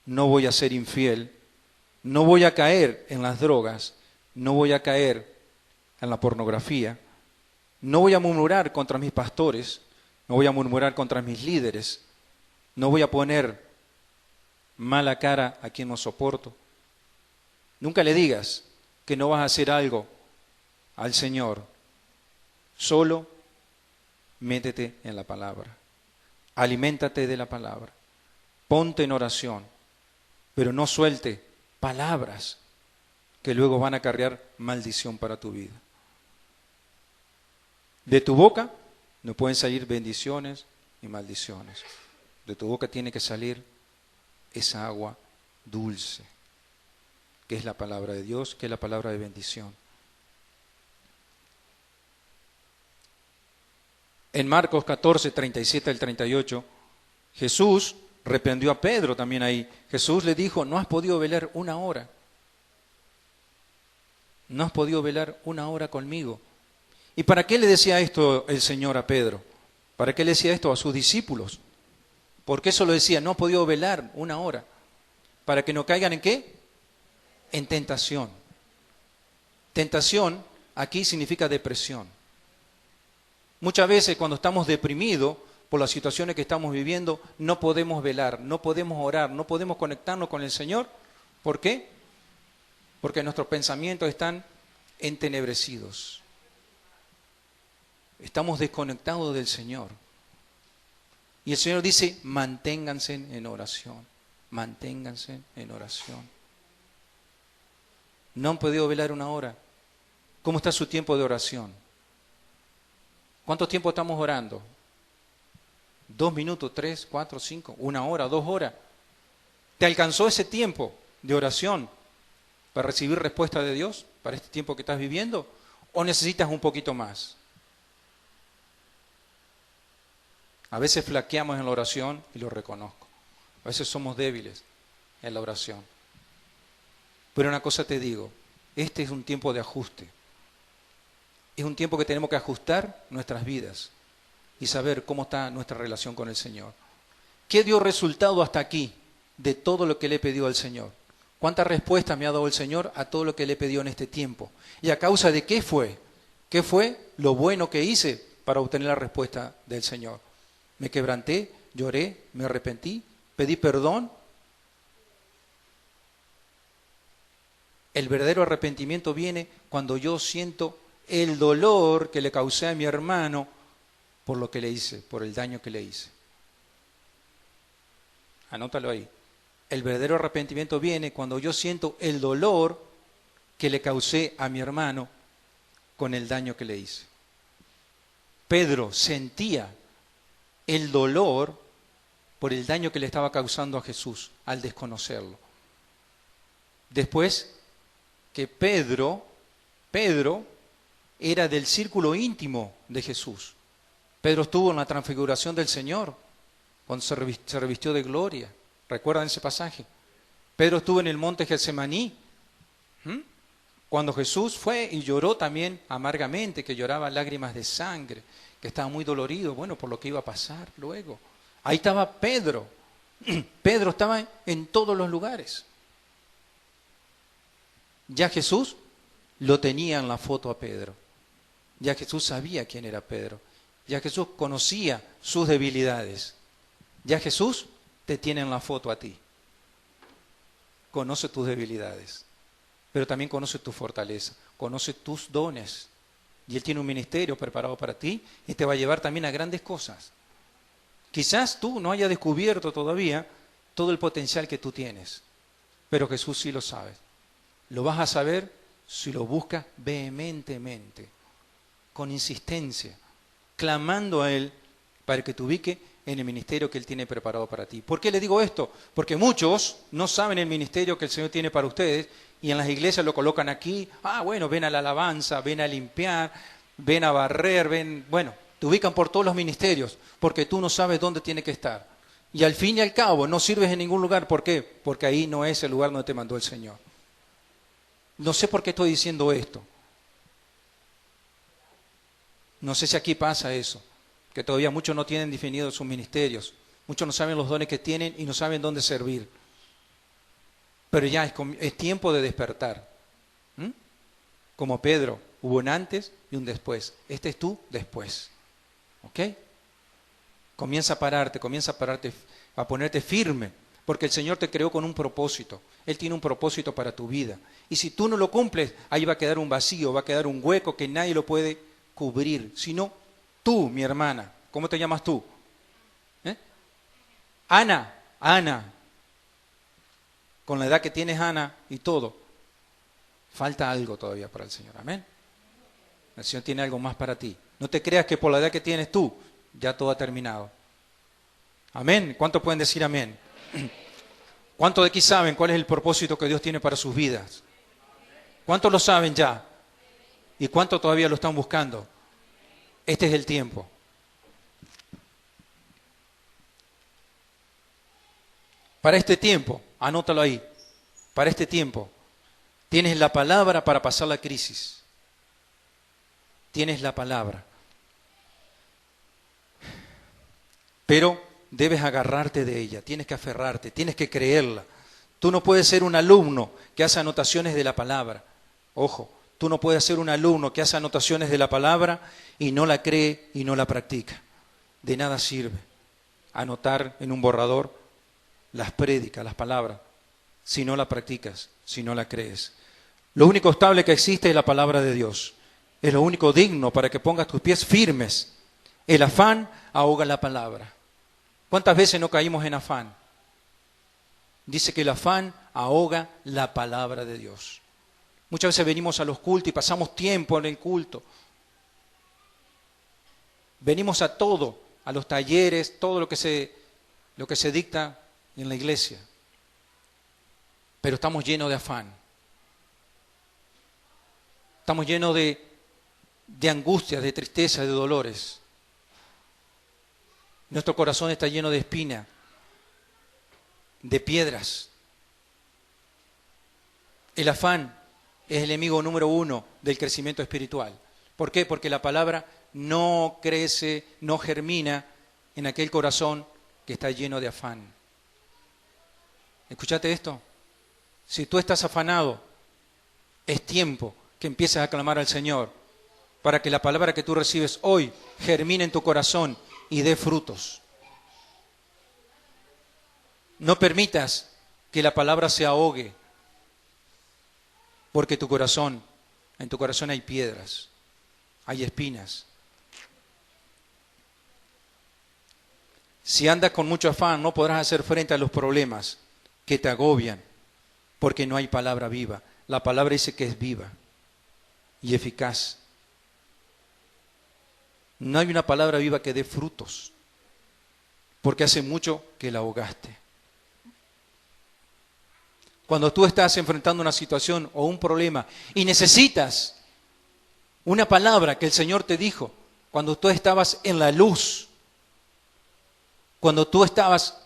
no voy a ser infiel, no voy a caer en las drogas, no voy a caer en la pornografía, No voy a murmurar contra mis pastores, no voy a murmurar contra mis líderes, no voy a poner mala cara a quien no soporto. Nunca le digas que no vas a hacer algo al Señor. Solo métete en la palabra. Aliméntate de la palabra. Ponte en oración, pero no suelte palabras que luego van a acarrear maldición para tu vida. De tu boca no pueden salir bendiciones ni maldiciones. De tu boca tiene que salir esa agua dulce, que es la palabra de Dios, que es la palabra de bendición. En Marcos 14, 37 al 38, Jesús reprendió a Pedro también ahí. Jesús le dijo, no has podido velar una hora. No has podido velar una hora conmigo. ¿Y para qué le decía esto el Señor a Pedro? ¿Para qué le decía esto a sus discípulos? ¿Por qué eso lo decía? No has podido velar una hora. ¿Para que no caigan en qué? En tentación. Tentación aquí significa depresión. Muchas veces cuando estamos deprimidos por las situaciones que estamos viviendo, no podemos velar, no podemos orar, no podemos conectarnos con el Señor. ¿Por qué? Porque nuestros pensamientos están entenebrecidos. Estamos desconectados del Señor. Y el Señor dice, manténganse en oración, manténganse en oración. No han podido velar una hora. ¿Cómo está su tiempo de oración? ¿Cuánto tiempo estamos orando? 2 minutos, 3, 4, 5, 1 hora, 2 horas. ¿Te alcanzó ese tiempo de oración para recibir respuesta de Dios para este tiempo que estás viviendo? ¿O necesitas un poquito más? A veces flaqueamos en la oración y lo reconozco. A veces somos débiles en la oración. Pero una cosa te digo, este es un tiempo de ajuste. Es un tiempo que tenemos que ajustar nuestras vidas y saber cómo está nuestra relación con el Señor. ¿Qué dio resultado hasta aquí de todo lo que le he pedido al Señor? ¿Cuántas respuestas me ha dado el Señor a todo lo que le he pedido en este tiempo? ¿Y a causa de qué fue? ¿Qué fue lo bueno que hice para obtener la respuesta del Señor? Me quebranté, lloré, me arrepentí, pedí perdón. El verdadero arrepentimiento viene cuando yo siento el dolor que le causé a mi hermano por lo que le hice, por el daño que le hice. Anótalo ahí. El verdadero arrepentimiento viene cuando yo siento el dolor que le causé a mi hermano con el daño que le hice. Pedro sentía el dolor por el daño que le estaba causando a Jesús al desconocerlo. Después que Pedro era del círculo íntimo de Jesús. Pedro estuvo en la transfiguración del Señor, cuando se revistió de gloria. ¿Recuerdan ese pasaje? Pedro estuvo en el monte Getsemaní, cuando Jesús fue y lloró también amargamente, que lloraba lágrimas de sangre, que estaba muy dolorido, bueno, por lo que iba a pasar luego. Ahí estaba Pedro. Pedro estaba en todos los lugares. Ya Jesús lo tenía en la foto a Pedro. Ya Jesús sabía quién era Pedro. Ya Jesús conocía sus debilidades. Ya Jesús te tiene en la foto a ti. Conoce tus debilidades, pero también conoce tu fortaleza, conoce tus dones. Y Él tiene un ministerio preparado para ti y te va a llevar también a grandes cosas. Quizás tú no hayas descubierto todavía todo el potencial que tú tienes, pero Jesús sí lo sabe. Lo vas a saber si lo buscas vehementemente, con insistencia, clamando a Él para que te ubique en el ministerio que Él tiene preparado para ti. ¿Por qué le digo esto? Porque muchos no saben el ministerio que el Señor tiene para ustedes y en las iglesias lo colocan aquí. Bueno, ven a la alabanza, ven a limpiar, ven a barrer, bueno, te ubican por todos los ministerios porque tú no sabes dónde tiene que estar. Y al fin y al cabo no sirves en ningún lugar. ¿Por qué? Porque ahí no es el lugar donde te mandó el Señor. No sé por qué estoy diciendo esto. No sé si aquí pasa eso, que todavía muchos no tienen definidos sus ministerios. Muchos no saben los dones que tienen y no saben dónde servir. Pero ya es tiempo de despertar. Como Pedro, Hubo un antes y un después. Este es tu después. ¿Ok? Comienza a pararte, a ponerte firme, porque el Señor te creó con un propósito. Él tiene un propósito para tu vida. Y si tú no lo cumples, ahí va a quedar un vacío, va a quedar un hueco que nadie lo puede cubrir. Sino tú, mi hermana. ¿Cómo te llamas tú? Ana. Con la edad que tienes, Ana, y todo, falta algo todavía para el Señor. Amén. El Señor tiene algo más para ti. No te creas que por la edad que tienes tú, ya todo ha terminado. Amén. ¿Cuántos pueden decir amén? ¿Cuántos de aquí saben cuál es el propósito que Dios tiene para sus vidas? ¿Cuántos lo saben ya? ¿Y cuántos todavía lo están buscando? Este es el tiempo. Para este tiempo, anótalo ahí, para este tiempo, tienes la palabra para pasar la crisis. Tienes la palabra. Pero debes agarrarte de ella, tienes que aferrarte, tienes que creerla. Tú no puedes ser un alumno que hace anotaciones de la palabra. Ojo, tú no puedes ser un alumno que hace anotaciones de la palabra y no la cree y no la practica. De nada sirve anotar en un borrador las prédicas, las palabras, si no la practicas, si no la crees. Lo único estable que existe es la palabra de Dios. Es lo único digno para que pongas tus pies firmes. El afán ahoga la palabra. ¿Cuántas veces no caímos en afán? Dice que el afán ahoga la palabra de Dios. Muchas veces venimos a los cultos y pasamos tiempo en el culto. Venimos a todo, a los talleres, todo lo que se dicta en la iglesia. Pero estamos llenos de afán. Estamos llenos de angustias, de tristeza, de dolores. Nuestro corazón está lleno de espina, de piedras. El afán es el enemigo número 1 del crecimiento espiritual. ¿Por qué? Porque la palabra no crece, no germina en aquel corazón que está lleno de afán. ¿Escuchaste esto? Si tú estás afanado, es tiempo que empieces a clamar al Señor para que la palabra que tú recibes hoy germine en tu corazón y dé frutos. No permitas que la palabra se ahogue, porque en tu corazón hay piedras, hay espinas. Si andas con mucho afán, no podrás hacer frente a los problemas que te agobian, porque no hay palabra viva. La palabra dice que es viva y eficaz. No hay una palabra viva que dé frutos, porque hace mucho que la ahogaste. Cuando tú estás enfrentando una situación o un problema y necesitas una palabra que el Señor te dijo, cuando tú estabas en la luz, cuando tú estabas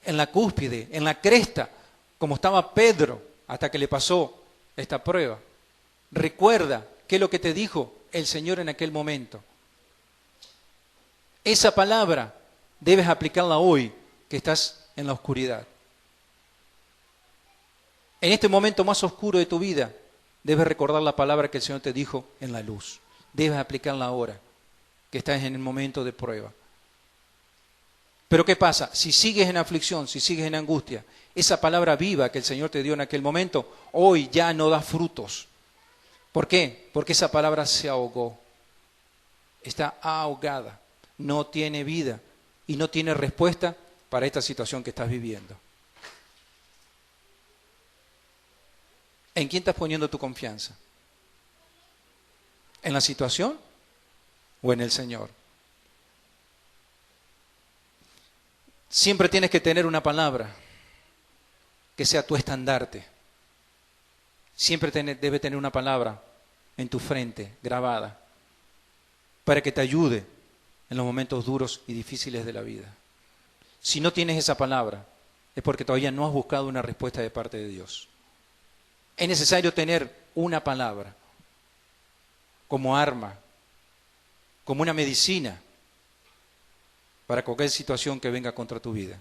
en la cúspide, en la cresta, como estaba Pedro hasta que le pasó esta prueba, recuerda qué es lo que te dijo el Señor en aquel momento. Esa palabra debes aplicarla hoy que estás en la oscuridad. En este momento más oscuro de tu vida, debes recordar la palabra que el Señor te dijo en la luz. Debes aplicarla ahora, que estás en el momento de prueba. Pero ¿qué pasa? Si sigues en aflicción, si sigues en angustia, esa palabra viva que el Señor te dio en aquel momento, hoy ya no da frutos. ¿Por qué? Porque esa palabra se ahogó. Está ahogada. No tiene vida y no tiene respuesta para esta situación que estás viviendo. ¿En quién estás poniendo tu confianza? ¿En la situación o en el Señor? Siempre tienes que tener una palabra que sea tu estandarte. Siempre debe tener una palabra en tu frente, grabada, para que te ayude en los momentos duros y difíciles de la vida. Si no tienes esa palabra, es porque todavía no has buscado una respuesta de parte de Dios. Es necesario tener una palabra como arma, como una medicina para cualquier situación que venga contra tu vida.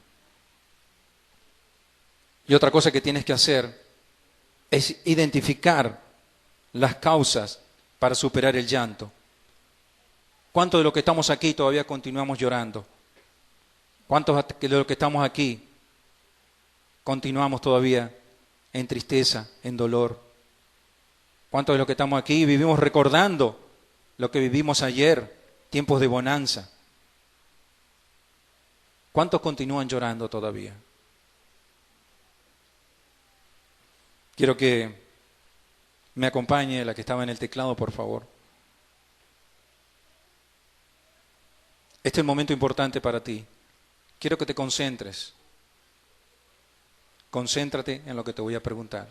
Y otra cosa que tienes que hacer es identificar las causas para superar el llanto. ¿Cuántos de los que estamos aquí todavía continuamos llorando? ¿Cuántos de los que estamos aquí continuamos todavía en tristeza, en dolor? ¿Cuántos de los que estamos aquí vivimos recordando lo que vivimos ayer, tiempos de bonanza? ¿Cuántos continúan llorando todavía? Quiero que me acompañe la que estaba en el teclado, por favor. Este es el momento importante para ti. Quiero que te concentres. Concéntrate en lo que te voy a preguntar,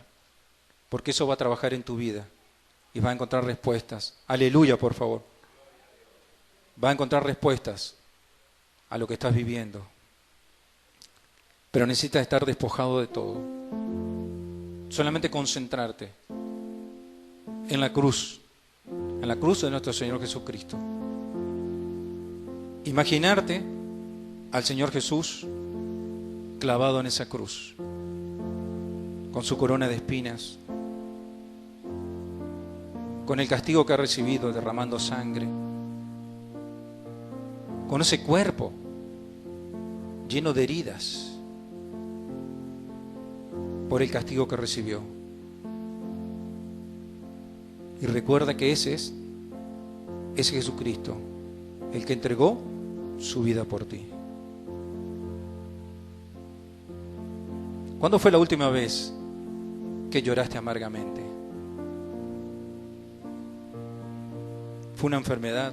porque eso va a trabajar en tu vida y va a encontrar respuestas. Aleluya, por favor. Va a encontrar respuestas a lo que estás viviendo. Pero necesitas estar despojado de todo. Solamente concentrarte en la cruz de nuestro Señor Jesucristo. Imaginarte al Señor Jesús clavado en esa cruz, con su corona de espinas, con el castigo que ha recibido, derramando sangre, con ese cuerpo lleno de heridas por el castigo que recibió. Y recuerda que ese es Jesucristo, el que entregó su vida por ti. ¿Cuándo fue la última vez que lloraste amargamente? ¿Fue una enfermedad?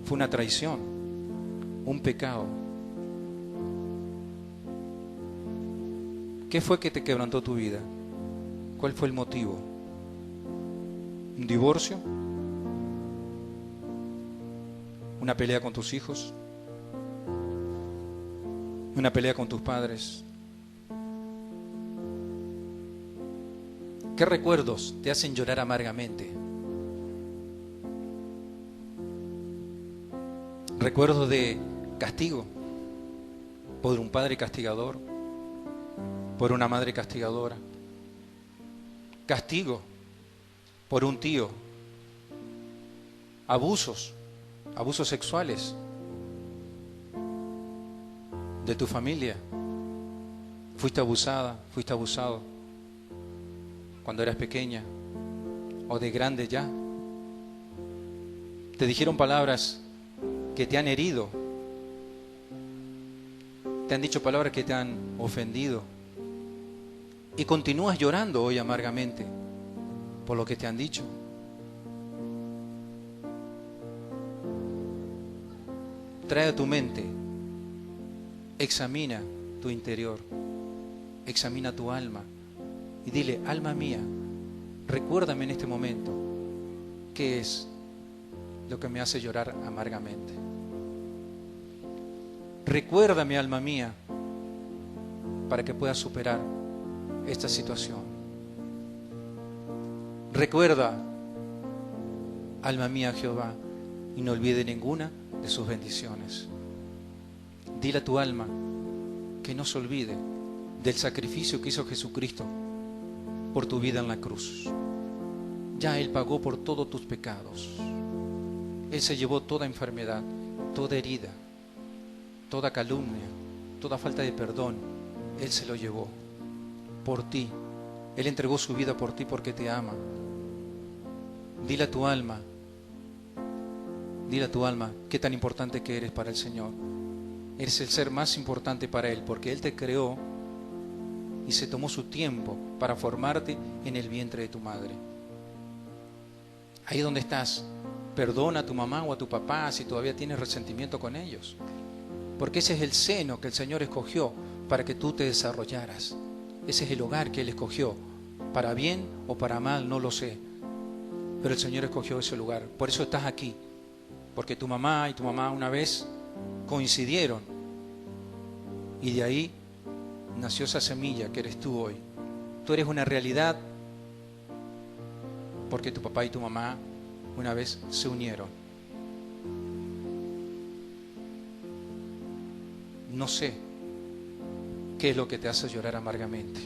¿Fue una traición? ¿Un pecado? ¿Qué fue que te quebrantó tu vida? ¿Cuál fue el motivo? ¿Un divorcio? ¿Una pelea con tus hijos? ¿Una pelea con tus padres? ¿Qué recuerdos te hacen llorar amargamente? ¿Recuerdos de castigo? ¿Por un padre castigador? ¿Por una madre castigadora? ¿Castigo por un tío? ¿Abusos sexuales de tu familia? ¿Fuiste abusada, fuiste abusado cuando eras pequeña o de grande ya? ¿Te dijeron palabras que te han herido? ¿Te han dicho palabras que te han ofendido? Y continúas llorando hoy amargamente por lo que te han dicho. Trae a tu mente, examina tu interior, examina tu alma y dile: alma mía, recuérdame en este momento qué es lo que me hace llorar amargamente. Recuérdame, alma mía, para que pueda superar esta situación. Recuerda, alma mía, a Jehová, y no olvide ninguna de sus bendiciones. Dile a tu alma que no se olvide del sacrificio que hizo Jesucristo por tu vida en la cruz. Ya Él pagó por todos tus pecados. Él se llevó toda enfermedad, toda herida, toda calumnia, toda falta de perdón. Él se lo llevó por ti. Él entregó su vida por ti porque te ama. Dile a tu alma qué tan importante que eres para el Señor. Eres el ser más importante para Él, porque Él te creó y se tomó su tiempo para formarte en el vientre de tu madre. Ahí donde estás, perdona a tu mamá o a tu papá si todavía tienes resentimiento con ellos, porque ese es el seno que el Señor escogió para que tú te desarrollaras. Ese es el hogar que Él escogió, para bien o para mal, no lo sé, pero el Señor escogió ese lugar. Por eso estás aquí, porque tu mamá y tu mamá una vez coincidieron y de ahí nació esa semilla que eres tú hoy. Tú eres una realidad porque tu papá y tu mamá una vez se unieron. No sé qué es lo que te hace llorar amargamente,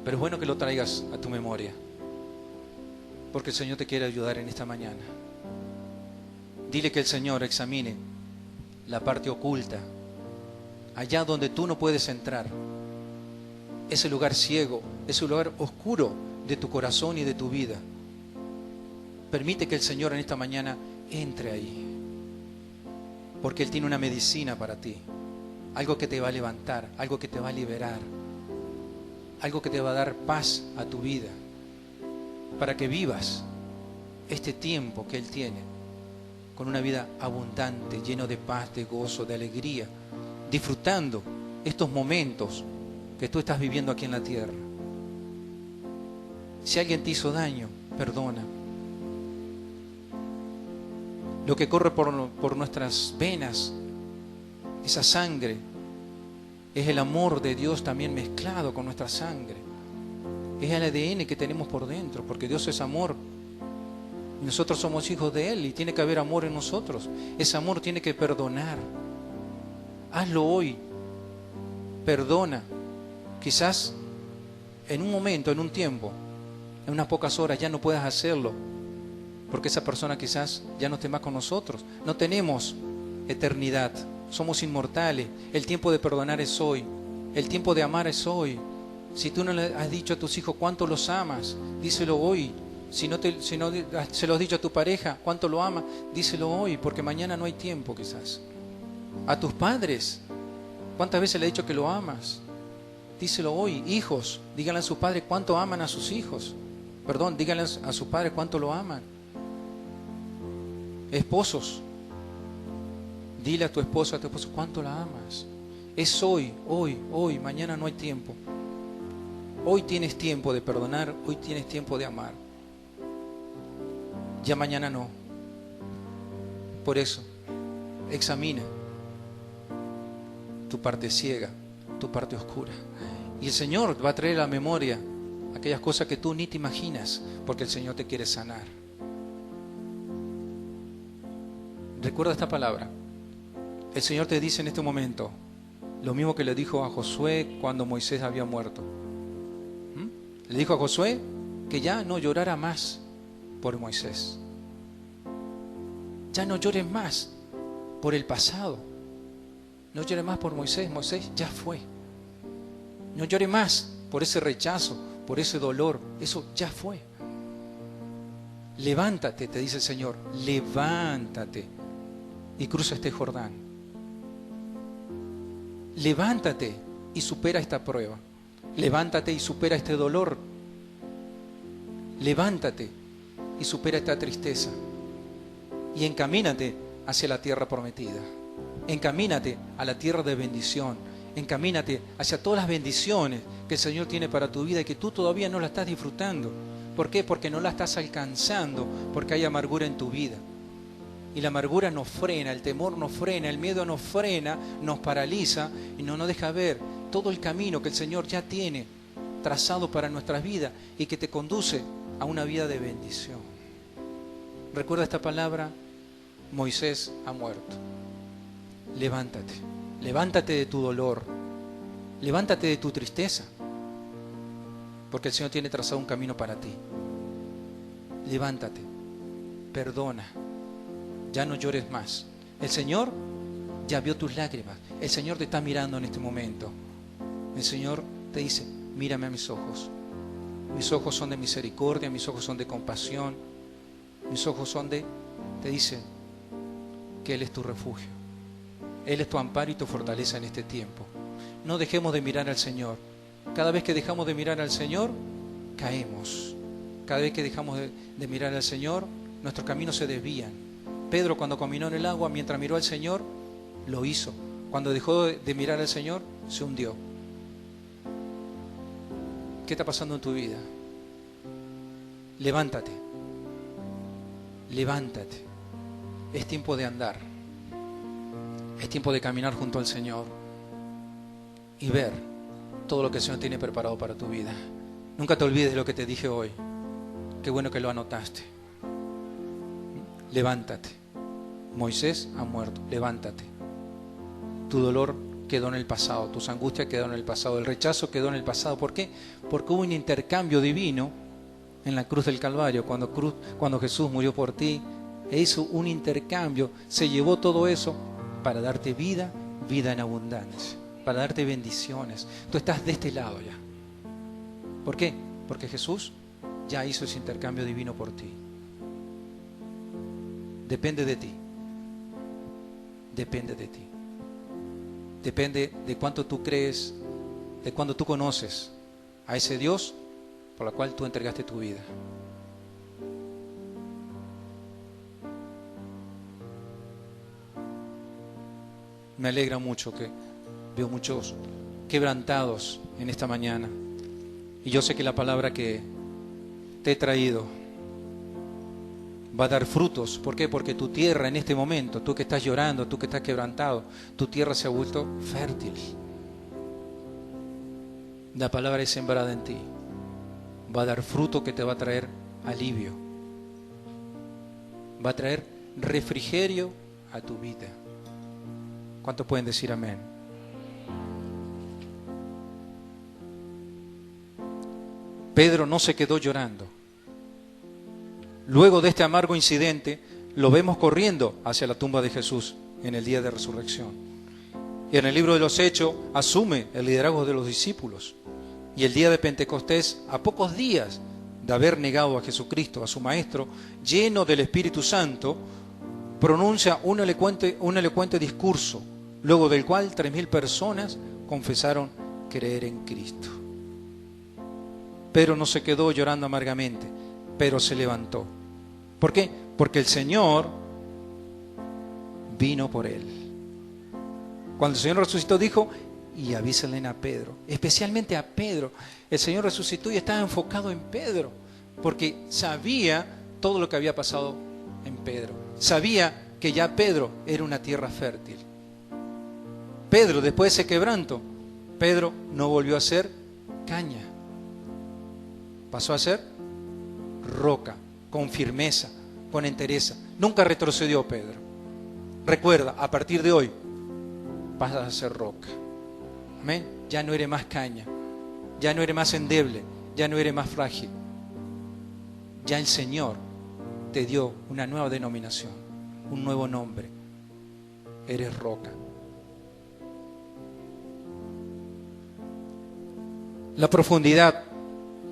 pero es bueno que lo traigas a tu memoria. porque el Señor te quiere ayudar en esta mañana. Dile que el Señor examine la parte oculta, allá donde tú no puedes entrar, ese lugar ciego, ese lugar oscuro de tu corazón y de tu vida. Permite que el Señor en esta mañana entre ahí, porque Él tiene una medicina para ti, algo que te va a levantar, algo que te va a liberar, algo que te va a dar paz a tu vida, para que vivas este tiempo que Él tiene con una vida abundante, lleno de paz, de gozo, de alegría, disfrutando estos momentos que tú estás viviendo aquí en la tierra. Si alguien te hizo daño, perdona. Lo que corre por nuestras venas, esa sangre, es el amor de Dios también mezclado con nuestra sangre. Es el ADN que tenemos por dentro, porque Dios es amor. Y nosotros somos hijos de Él y tiene que haber amor en nosotros. Ese amor tiene que perdonar. Hazlo hoy. Perdona. Quizás en un momento, en un tiempo, en unas pocas horas ya no puedas hacerlo, porque esa persona quizás ya no esté más con nosotros. No tenemos eternidad, somos inmortales. El tiempo de perdonar es hoy, el tiempo de amar es hoy. Si tú no le has dicho a tus hijos cuánto los amas, díselo hoy. Si no se lo has dicho a tu pareja cuánto lo amas, díselo hoy, porque mañana no hay tiempo quizás. A tus padres, ¿cuántas veces le has dicho que lo amas? Díselo hoy. Hijos, díganle a sus padres cuánto aman a sus hijos. Perdón, díganle a sus padres cuánto lo aman. Esposos, dile a tu esposa, a tu esposo cuánto la amas. Es hoy, hoy, mañana no hay tiempo. Hoy tienes tiempo de perdonar, hoy tienes tiempo de amar. Ya mañana no. Por eso, examina tu parte ciega, tu parte oscura. Y el Señor va a traer a la memoria aquellas cosas que tú ni te imaginas, porque el Señor te quiere sanar. Recuerda esta palabra. El Señor te dice en este momento lo mismo que le dijo a Josué cuando Moisés había muerto. Le dijo a Josué que ya no llorara más por Moisés. Ya no llores más por el pasado. No llores más por Moisés. Moisés ya fue. No llores más por ese rechazo, por ese dolor. Eso ya fue. Levántate, te dice el Señor. Levántate y cruza este Jordán. Levántate y supera esta prueba. Levántate y supera este dolor. Levántate y supera esta tristeza. Y encamínate hacia la tierra prometida. Encamínate a la tierra de bendición. Encamínate hacia todas las bendiciones que el Señor tiene para tu vida y que tú todavía no la estás disfrutando. ¿Por qué? Porque no la estás alcanzando, porque hay amargura en tu vida. Y la amargura nos frena, el temor nos frena, el miedo nos frena, nos paraliza y no nos deja ver todo el camino que el Señor ya tiene trazado para nuestras vidas y que te conduce a una vida de bendición. Recuerda esta palabra: Moisés ha muerto. Levántate, levántate de tu dolor, levántate de tu tristeza, porque el Señor tiene trazado un camino para ti. Levántate, perdona, ya no llores más. El Señor ya vio tus lágrimas, el Señor te está mirando en este momento. El Señor te dice: mírame a mis ojos. Mis ojos son de misericordia, mis ojos son de compasión, mis ojos son de... Te dice que Él es tu refugio, Él es tu amparo y tu fortaleza en este tiempo. No dejemos de mirar al Señor. Cada vez que dejamos de mirar al Señor, caemos. Cada vez que dejamos de mirar al Señor, nuestros caminos se desvían. Pedro, cuando caminó en el agua, mientras miró al Señor, lo hizo. Cuando dejó de mirar al Señor, se hundió. ¿Qué está pasando en tu vida? Levántate. Levántate. Es tiempo de andar. Es tiempo de caminar junto al Señor y ver todo lo que el Señor tiene preparado para tu vida. Nunca te olvides de lo que te dije hoy. Qué bueno que lo anotaste. Levántate. Moisés ha muerto. Levántate. Tu dolor quedó en el pasado, tus angustias quedaron en el pasado, el rechazo quedó en el pasado. ¿Por qué? Porque hubo un intercambio divino en la cruz del Calvario, cuando Jesús murió por ti, e hizo un intercambio, se llevó todo eso para darte vida, vida en abundancia, para darte bendiciones. Tú estás de este lado ya. ¿Por qué? Porque Jesús ya hizo ese intercambio divino por ti. Depende de ti. Depende de ti. Depende de cuánto tú crees, de cuánto tú conoces a ese Dios por el cual tú entregaste tu vida. Me alegra mucho que veo muchos quebrantados en esta mañana. Y yo sé que la palabra que te he traído va a dar frutos. ¿Por qué? Porque tu tierra en este momento, tú que estás llorando, tú que estás quebrantado, tu tierra se ha vuelto fértil. La palabra es sembrada en ti. Va a dar fruto que te va a traer alivio. Va a traer refrigerio a tu vida. ¿Cuántos pueden decir amén? Pedro no se quedó llorando. Luego de este amargo incidente, lo vemos corriendo hacia la tumba de Jesús en el día de resurrección. Y en el libro de los Hechos asume el liderazgo de los discípulos. Y el día de Pentecostés, a pocos días de haber negado a Jesucristo, a su Maestro, lleno del Espíritu Santo, pronuncia un elocuente discurso, luego del cual 3.000 personas confesaron creer en Cristo. Pedro no se quedó llorando amargamente, pero se levantó. ¿Por qué? Porque el Señor vino por él. Cuando el Señor resucitó dijo, y avísenle a Pedro, especialmente a Pedro. El Señor resucitó y estaba enfocado en Pedro, porque sabía todo lo que había pasado en Pedro. Sabía que ya Pedro era una tierra fértil. Pedro, después de ese quebranto, Pedro no volvió a ser caña. Pasó a ser roca, con firmeza, con entereza. Nunca retrocedió Pedro. Recuerda, a partir de hoy, vas a ser roca. Amén. Ya no eres más caña, ya no eres más endeble, ya no eres más frágil. Ya el Señor te dio una nueva denominación, un nuevo nombre. Eres roca. La profundidad,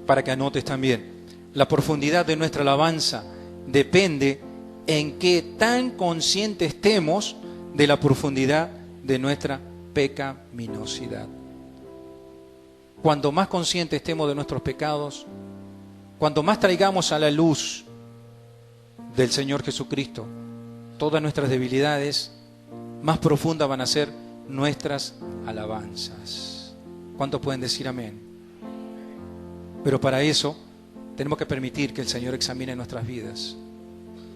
para que anotes también, la profundidad de nuestra alabanza depende en qué tan conscientes estemos de la profundidad de nuestra pecaminosidad. Cuanto más conscientes estemos de nuestros pecados, cuanto más traigamos a la luz del Señor Jesucristo todas nuestras debilidades, más profundas van a ser nuestras alabanzas. ¿Cuántos pueden decir amén? Pero para eso tenemos que permitir que el Señor examine nuestras vidas,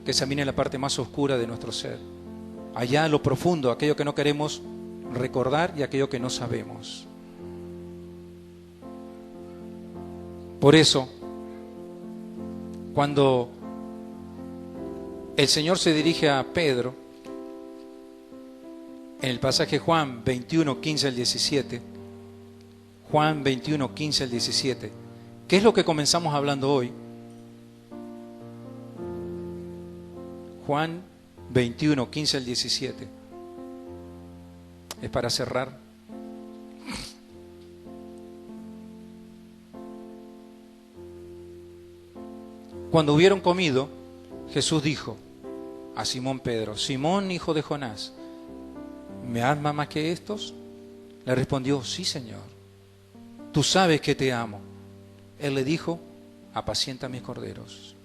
que examine la parte más oscura de nuestro ser, allá en lo profundo, aquello que no queremos recordar y aquello que no sabemos. Por eso, cuando el Señor se dirige a Pedro, en el pasaje Juan 21, 15 al 17, Juan 21, 15 al 17, ¿qué es lo que comenzamos hablando hoy? Juan 21, 15 al 17. Es para cerrar. Cuando hubieron comido, Jesús dijo a Simón Pedro, Simón, hijo de Jonás, ¿me amas más que estos? Le respondió, sí, Señor, tú sabes que te amo. Él le dijo, apacienta mis corderos.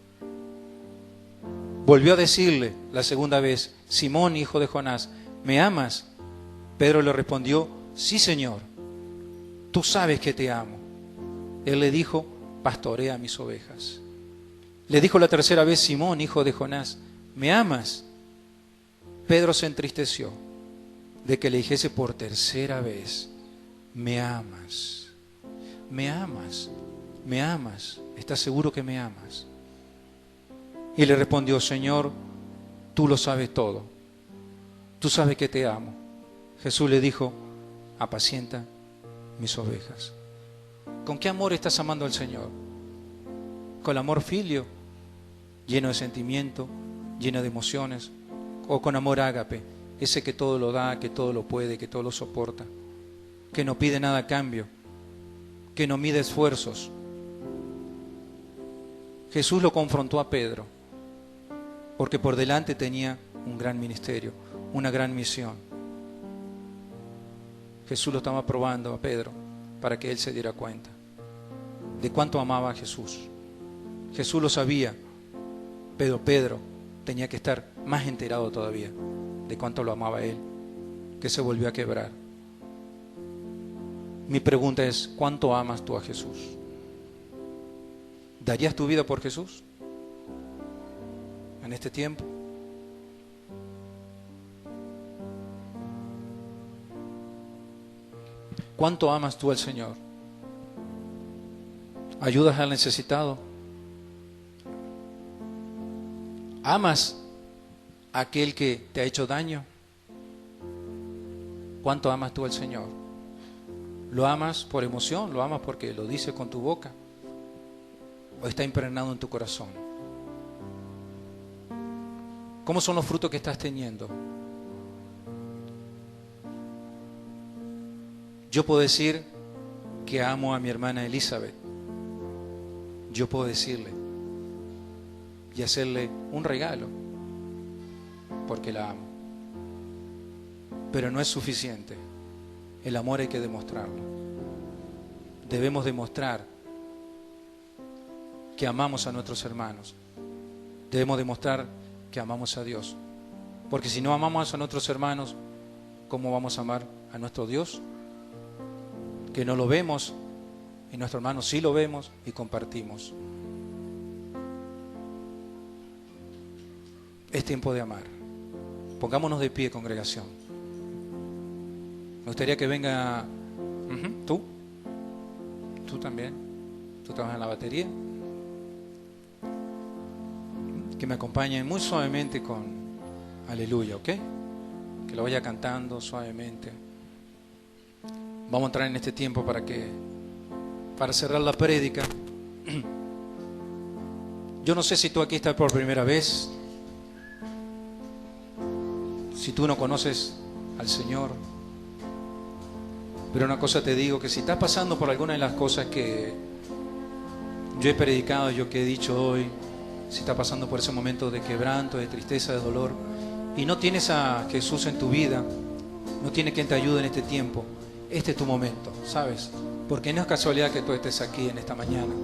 Volvió a decirle la segunda vez, Simón, hijo de Jonás, ¿me amas? Pedro le respondió, sí, Señor, tú sabes que te amo. Él le dijo, pastorea mis ovejas. Le dijo la tercera vez, Simón, hijo de Jonás, ¿me amas? Pedro se entristeció de que le dijese por tercera vez, ¿me amas? ¿Me amas? ¿Me amas? ¿Estás seguro que me amas? Y le respondió, Señor, tú lo sabes todo. Tú sabes que te amo. Jesús le dijo, apacienta mis ovejas. ¿Con qué amor estás amando al Señor? con amor filio, lleno de sentimiento, lleno de emociones, o con amor ágape, ese que todo lo da, que todo lo puede, que todo lo soporta, que no pide nada a cambio, que no mide esfuerzos. Jesús lo confrontó a Pedro, porque por delante tenía un gran ministerio, una gran misión. Jesús lo estaba probando a Pedro para que él se diera cuenta de cuánto amaba a Jesús. Jesús lo sabía, pero Pedro tenía que estar más enterado todavía de cuánto lo amaba a él, que se volvió a quebrar. Mi pregunta es, ¿cuánto amas tú a Jesús? ¿Darías tu vida por Jesús en este tiempo? ¿Cuánto amas tú al Señor? ¿Ayudas al necesitado? ¿Amas a aquel que te ha hecho daño? ¿Cuánto amas tú al Señor? ¿Lo amas por emoción? ¿Lo amas porque lo dices con tu boca? ¿O está impregnado en tu corazón? ¿Cómo son los frutos que estás teniendo? Yo puedo decir que amo a mi hermana Elizabeth. Yo puedo decirle y hacerle un regalo porque la amo. Pero no es suficiente. El amor hay que demostrarlo. Debemos demostrar que amamos a nuestros hermanos. Debemos demostrar que amamos a Dios. Porque si no amamos a nuestros hermanos, ¿cómo vamos a amar a nuestro Dios? Que no lo vemos, y nuestros hermanos sí lo vemos y compartimos. Es tiempo de amar. Pongámonos de pie, congregación. Me gustaría que venga tú también, tú trabajas en la batería, que me acompañen muy suavemente con Aleluya, ¿ok? Que lo vaya cantando suavemente. Vamos a entrar en este tiempo para cerrar la prédica. Yo no sé si tú aquí estás por primera vez, si tú no conoces al Señor, pero una cosa te digo, que si estás pasando por alguna de las cosas que yo he predicado, yo que he dicho hoy, si estás pasando por ese momento de quebranto, de tristeza, de dolor, y no tienes a Jesús en tu vida, no tienes quien te ayude en este tiempo, este es tu momento, ¿sabes? Porque no es casualidad que tú estés aquí en esta mañana.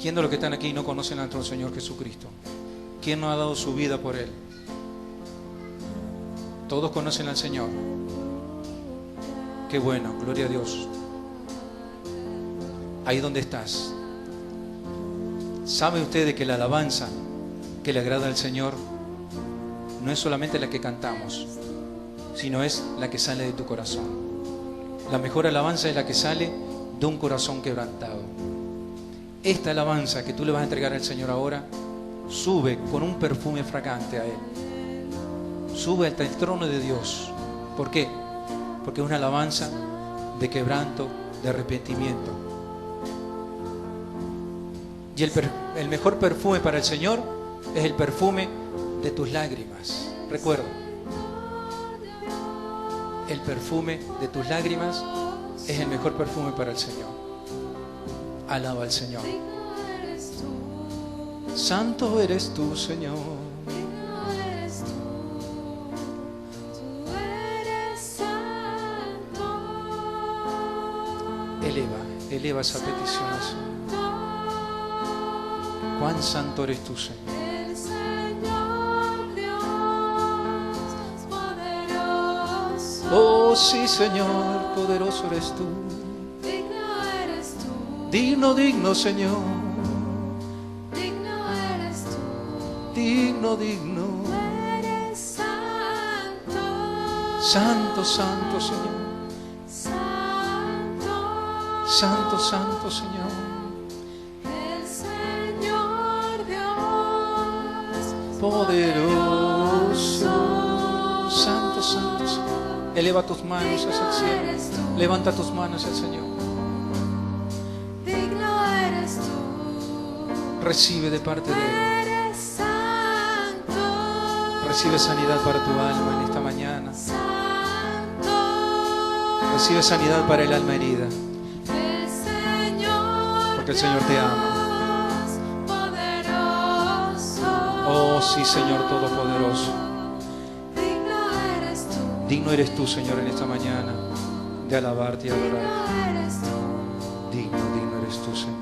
¿Quién de los que están aquí no conocen a nuestro Señor Jesucristo? ¿Quién no ha dado su vida por Él? Todos conocen al Señor. Qué bueno, gloria a Dios. Ahí donde estás, ¿sabe usted de que la alabanza que le agrada al Señor no es solamente la que cantamos, sino es la que sale de tu corazón? La mejor alabanza es la que sale de un corazón quebrantado. Esta alabanza que tú le vas a entregar al Señor ahora sube con un perfume fragante a Él. Sube hasta el trono de Dios. ¿Por qué? Porque es una alabanza de quebranto, de arrepentimiento. Y el mejor perfume para el Señor es el perfume de tus lágrimas. Recuerda, el perfume de tus lágrimas es el mejor perfume para el Señor. Alaba al Señor. Santo eres tú, Señor. Eleva esa petición al Señor. Cuán santo eres tú, Señor. Oh sí, Señor, poderoso eres tú. Digno, digno, Señor. Digno, digno. Santo, santo, Señor. Santo, santo, Señor. Poderoso. Santo, santo, Señor. Eleva tus manos hacia el cielo. Levanta tus manos al Señor. Recibe de parte de Él. eres santo, Recibe sanidad para tu alma en esta mañana. santo, Recibe sanidad para el alma herida. el Señor, Porque el Señor te ama. Dios poderoso. Oh sí, Señor Todopoderoso. Digno eres tú, Digno eres tú, Señor, en esta mañana de alabarte y adorarte. digno eres tú. Digno eres tú, Señor.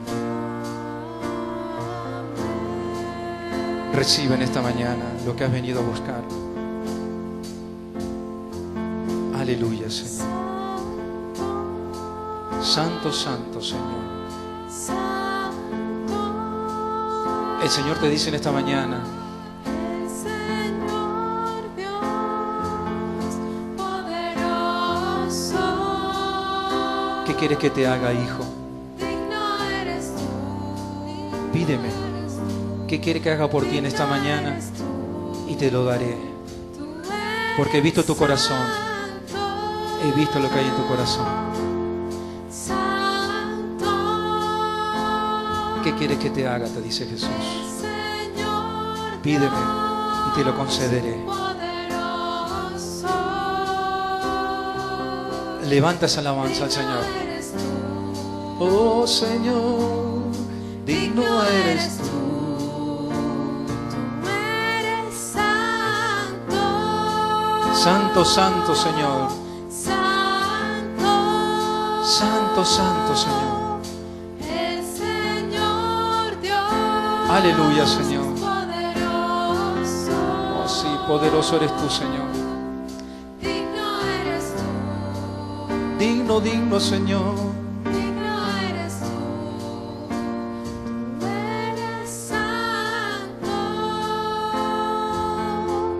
Recibe en esta mañana lo que has venido a buscar. Aleluya, Señor. Santo, santo, Señor. El Señor te dice en esta mañana: El Señor Dios poderoso. ¿qué quieres que te haga, hijo? Digno eres tú. Pídeme. ¿Qué quieres que haga por ti en esta mañana? Y te lo daré. Porque he visto tu corazón. He visto lo que hay en tu corazón. Santo, ¿Qué quieres que te haga? Te dice Jesús. Señor Pídeme y te lo concederé. poderoso. Levanta esa alabanza al Señor. Eres tú. Oh Señor, digno eres tú. Tú eres santo. Santo, santo, Señor. Santo. Santo, santo, Señor. El Señor Dios. Aleluya, Señor. Poderoso. Oh sí, poderoso eres tú, Señor. Digno eres tú. Digno, digno, Señor. Digno eres tú. Tú eres santo.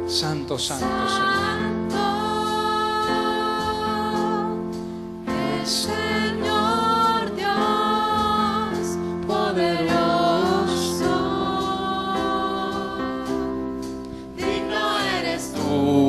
Santo, santo, Señor. Santo. El Señor Dios poderoso. Digno eres tú.